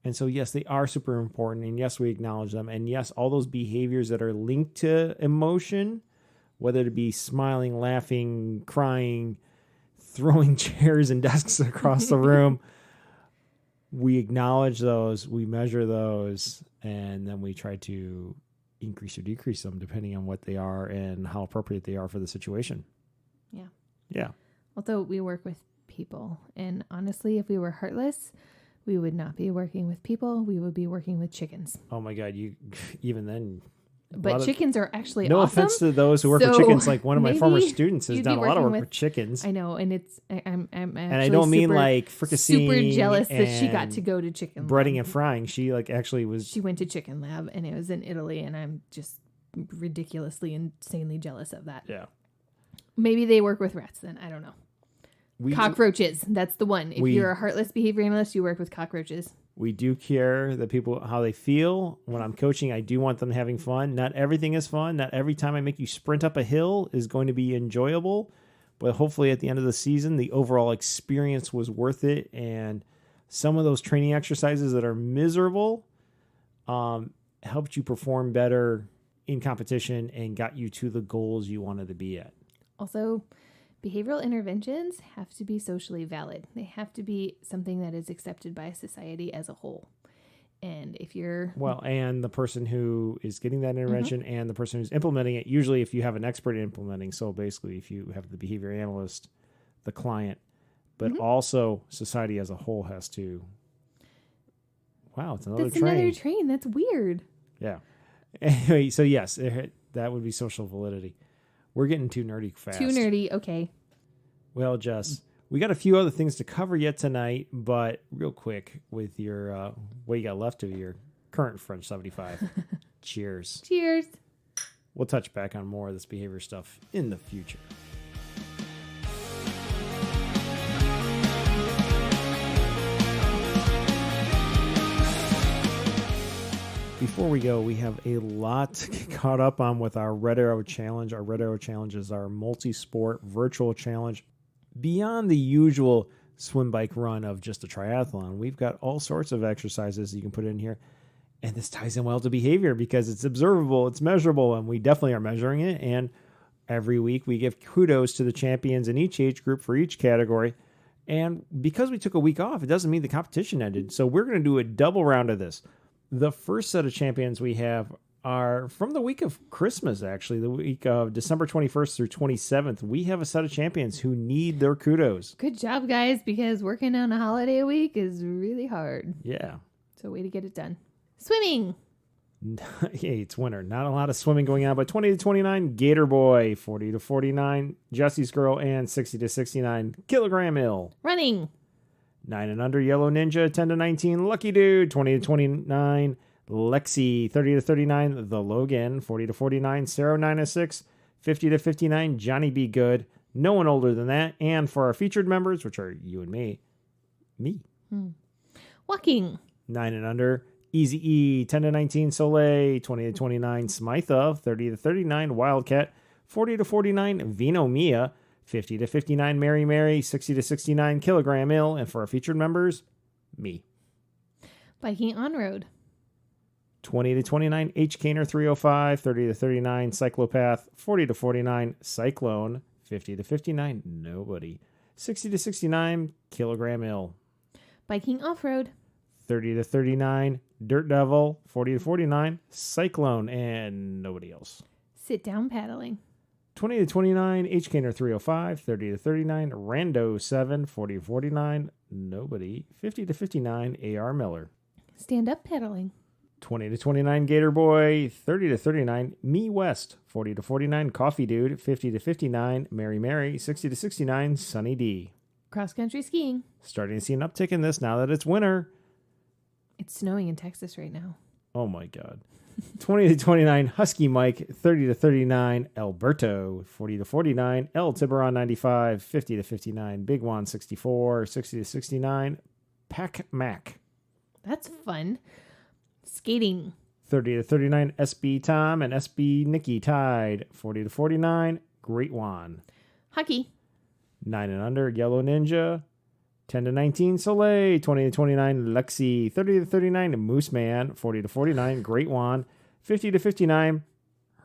And so, yes, they are super important. And yes, we acknowledge them. And yes, all those behaviors that are linked to emotion, whether it be smiling, laughing, crying, throwing chairs and desks across the room, we acknowledge those, we measure those, and then we try to increase or decrease them depending on what they are and how appropriate they are for the situation. Yeah. Yeah. Although we work with people, and honestly, if we were heartless, we would not be working with people. We would be working with chickens. Oh my God. Even then. But chickens are actually no awesome. Offense to those who work with chickens. Like one of my former students has done a lot of work with chickens. I know. And I'm and I don't mean like fricasseing. Super jealous that she got to go to chicken lab. Breading and frying. She she went to chicken lab and it was in Italy, and I'm just ridiculously, insanely jealous of that. Yeah. Maybe they work with rats then. I don't know. Cockroaches. That's the one. If you're a heartless behavior analyst, you work with cockroaches. We do care that people, how they feel. When I'm coaching, I do want them having fun. Not everything is fun. Not every time I make you sprint up a hill is going to be enjoyable. But hopefully at the end of the season, the overall experience was worth it. And some of those training exercises that are miserable helped you perform better in competition and got you to the goals you wanted to be at. Also, behavioral interventions have to be socially valid. They have to be something that is accepted by society as a whole. And if you're... Well, and the person who is getting that intervention and the person who's implementing it, usually if you have an expert implementing, so basically if you have the behavior analyst, the client, but also society as a whole has to... Wow, it's another train. That's another train. That's weird. Yeah. Anyway, so yes, that would be social validity. We're getting too nerdy fast. Too nerdy, okay. Well, Jess, we got a few other things to cover yet tonight, but real quick with your what you got left of your current French 75. Cheers. Cheers. We'll touch back on more of this behavior stuff in the future. Before we go, we have a lot to get caught up on with our Red Arrow Challenge. Our Red Arrow Challenge is our multi-sport virtual challenge. Beyond the usual swim, bike, run of just a triathlon, we've got all sorts of exercises you can put in here. And this ties in well to behavior because it's observable, it's measurable, and we definitely are measuring it. And every week we give kudos to the champions in each age group for each category. And because we took a week off, it doesn't mean the competition ended. So we're going to do a double round of this. The first set of champions we have are from the week of Christmas, actually, the week of December 21st through 27th. We have a set of champions who need their kudos. Good job, guys, because working on a holiday week is really hard. Yeah. So way to get it done. Swimming. Hey, it's winter. Not a lot of swimming going on, but 20 to 29, Gator Boy, 40 to 49, Jesse's Girl, and 60 to 69, Kilogram Hill. Running. 9 and under, Yellow Ninja, 10 to 19, Lucky Dude, 20 to 29, Lexi, 30 to 39, The Logan, 40 to 49, Sarah, 9 to 6, 50 to 59, Johnny Be Good, no one older than that. And for our featured members, which are you and me. Walking. 9 and under, Easy E, 10 to 19, Soleil, 20 to 29, Smytha, 30 to 39, Wildcat, 40 to 49, Vino Mia, 50 to 59, Mary Mary, 60 to 69, Kilogram Hill, and for our featured members, me. Biking on road. 20 to 29, H. Caner 305, 30 to 39, Cyclopath, 40 to 49, Cyclone, 50 to 59, Nobody, 60 to 69, Kilogram Hill. Biking off road. 30 to 39, Dirt Devil, 40 to 49, Cyclone, and nobody else. Sit down paddling. 20 to 29, H. Caner 305, 30 to 39, Rando 7, 40 to 49, nobody, 50 to 59, A.R. Miller. Stand up paddling. 20 to 29, Gator Boy, 30 to 39, Me West, 40 to 49, Coffee Dude, 50 to 59, Mary Mary, 60 to 69, Sunny D. Cross country skiing. Starting to see an uptick in this now that it's winter. It's snowing in Texas right now. Oh my God. 20 to 29, Husky Mike, 30 to 39, Alberto, 40 to 49, El Tiburon 95, 50 to 59, Big Juan 64, 60 to 69, Pac Mac. That's fun. Skating. 30 to 39, SB Tom and SB Nikki tied, 40 to 49, Great Juan. Hockey. 9 and under, Yellow Ninja, 10 to 19, Soleil, 20 to 29, Lexi, 30 to 39, Moose Man, 40 to 49, Great Juan, 50 to 59,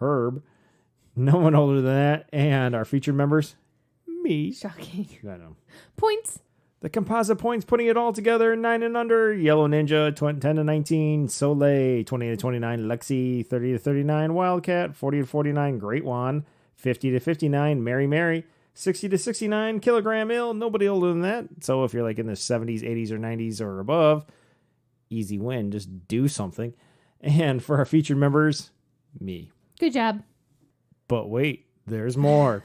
Herb, no one older than that, and our featured members, me. Shocking. I know. Points. The composite points, putting it all together, 9 and under, Yellow Ninja, 10 to 19, Soleil, 20 to 29, Lexi, 30 to 39, Wildcat, 40 to 49, Great Juan, 50 to 59, Mary Mary, 60 to 69, Kilogram Hill, nobody older than that. So if you're like in the 70s, 80s, or 90s or above, easy win. Just do something. And for our featured members, me. Good job. But wait, there's more.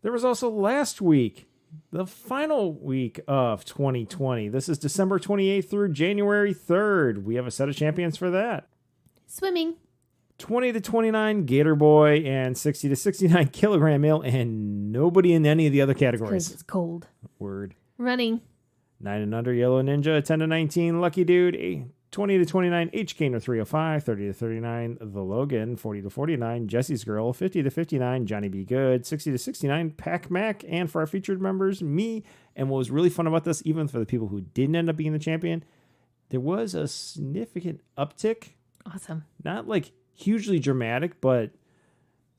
There was also last week, the final week of 2020. This is December 28th through January 3rd. We have a set of champions for that. Swimming. 20 to 29, Gator Boy, and 60 to 69, Kilogram Hill, and nobody in any of the other categories. Because it's cold. Word. Running. 9 and under, Yellow Ninja, 10 to 19, Lucky Dude, 20 to 29, H. Caner 305, 30 to 39, The Logan, 40 to 49, Jesse's Girl, 50 to 59, Johnny Be Good, 60 to 69, Pac Mac, and for our featured members, me. And what was really fun about this, even for the people who didn't end up being the champion, there was a significant uptick. Awesome. Not like hugely dramatic, but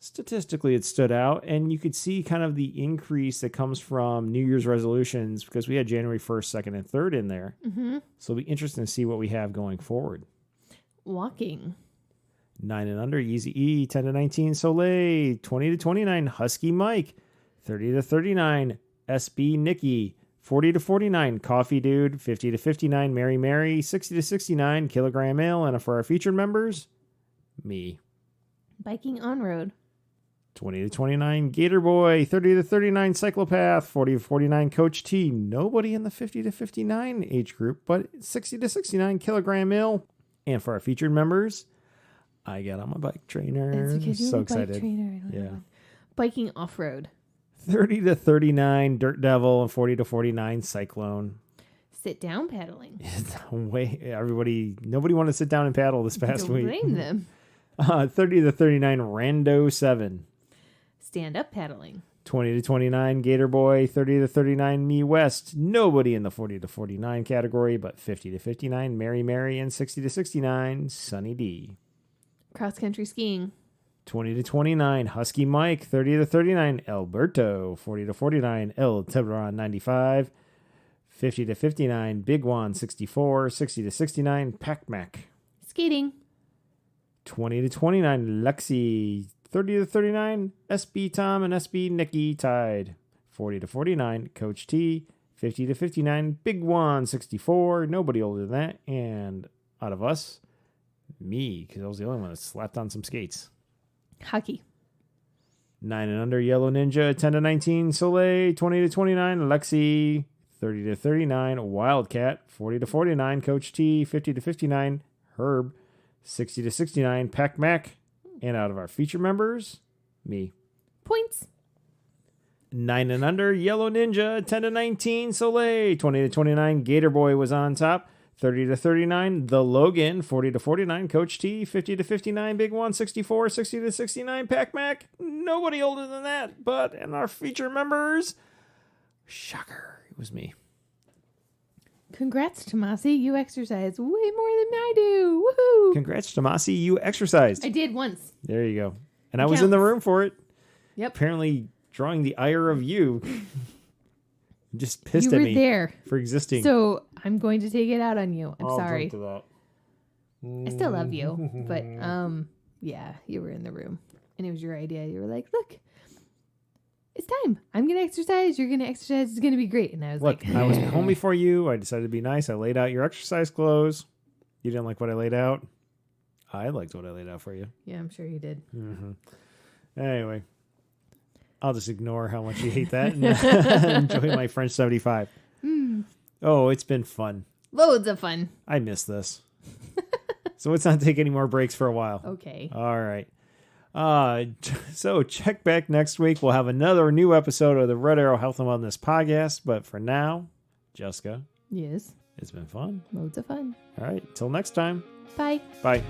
statistically it stood out, and you could see kind of the increase that comes from New Year's resolutions because we had January 1st, 2nd, and 3rd in there. Mm-hmm. So it'll be interesting to see what we have going forward. Walking. 9 and under, Easy E, 10 to 19, Soleil, 20 to 29, Husky Mike, 30 to 39, SB Nikki, 40 to 49, Coffee Dude, 50 to 59, Mary Mary, 60 to 69, Kilogram Hill, and for our featured members, me. Biking on road. 20 to 29, Gator Boy, 30 to 39, Cyclopath, 40 to 49, Coach T. Nobody in the 50 to 59 age group, but 60 to 69, Kilogram Hill. And for our featured members, I got on my bike trainer. That's because you're So a excited. bike trainer. I don't Yeah. know. Biking off road. 30 to 39, Dirt Devil, and 40 to 49, Cyclone. Sit down paddling. Nobody wanted to sit down and paddle this past Don't week. blame them. 30 to 39, Rando 7. Stand up paddling. 20 to 29, Gator Boy. 30 to 39, Me West. Nobody in the 40 to 49 category, but 50 to 59, Mary Mary, and 60 to 69, Sunny D. Cross country skiing. 20 to 29, Husky Mike. 30 to 39, Alberto. 40 to 49, El Tiburon 95. 50 to 59, Big Juan 64. 60 to 69, Pac Mac. Skating. 20 to 29, Lexi. 30 to 39, SB Tom and SB Nikki tied. 40 to 49, Coach T. 50 to 59, Big One. 64, nobody older than that. And out of us, me, because I was the only one that slapped on some skates. Hockey. 9 and under, Yellow Ninja. 10 to 19, Soleil. 20 to 29, Lexi. 30 to 39, Wildcat. 40 to 49, Coach T. 50 to 59, Herb. 60 to 69, Pac Mac. And out of our feature members, me. Points. 9 and under, Yellow Ninja. 10 to 19, Soleil. 20 to 29, Gator Boy was on top. 30 to 39, The Logan. 40 to 49, Coach T. 50 to 59, Big One. 64, 60 to 69, Pac Mac. Nobody older than that. But in our feature members, shocker, it was me. Congrats, Tomasi. You exercise way more than I do. Woohoo! Congrats, Tomasi. You exercised. I did once. There you go. And I was in the room for it. Yep. Apparently drawing the ire of you. Just pissed You at were me there. for existing. So I'm going to take it out on you. I'm sorry. Drink to that. I still love you. But yeah, you were in the room. And it was your idea. You were like, look, it's time. I'm going to exercise. You're going to exercise. It's going to be great. And I was Look, like, I was home before you. I decided to be nice. I laid out your exercise clothes. You didn't like what I laid out. I liked what I laid out for you. yeah, I'm sure you did. Mm-hmm. Anyway, I'll just ignore how much you hate that and enjoy my French 75. Oh, it's been fun. Loads of fun. I miss this. So let's not take any more breaks for a while. Okay. All right. So check back next week. We'll have another new episode of the Red Arrow Health and Wellness Podcast. But for now, Jessica, Yes. it's been fun. Loads of fun. All right. Till next time. Bye. Bye.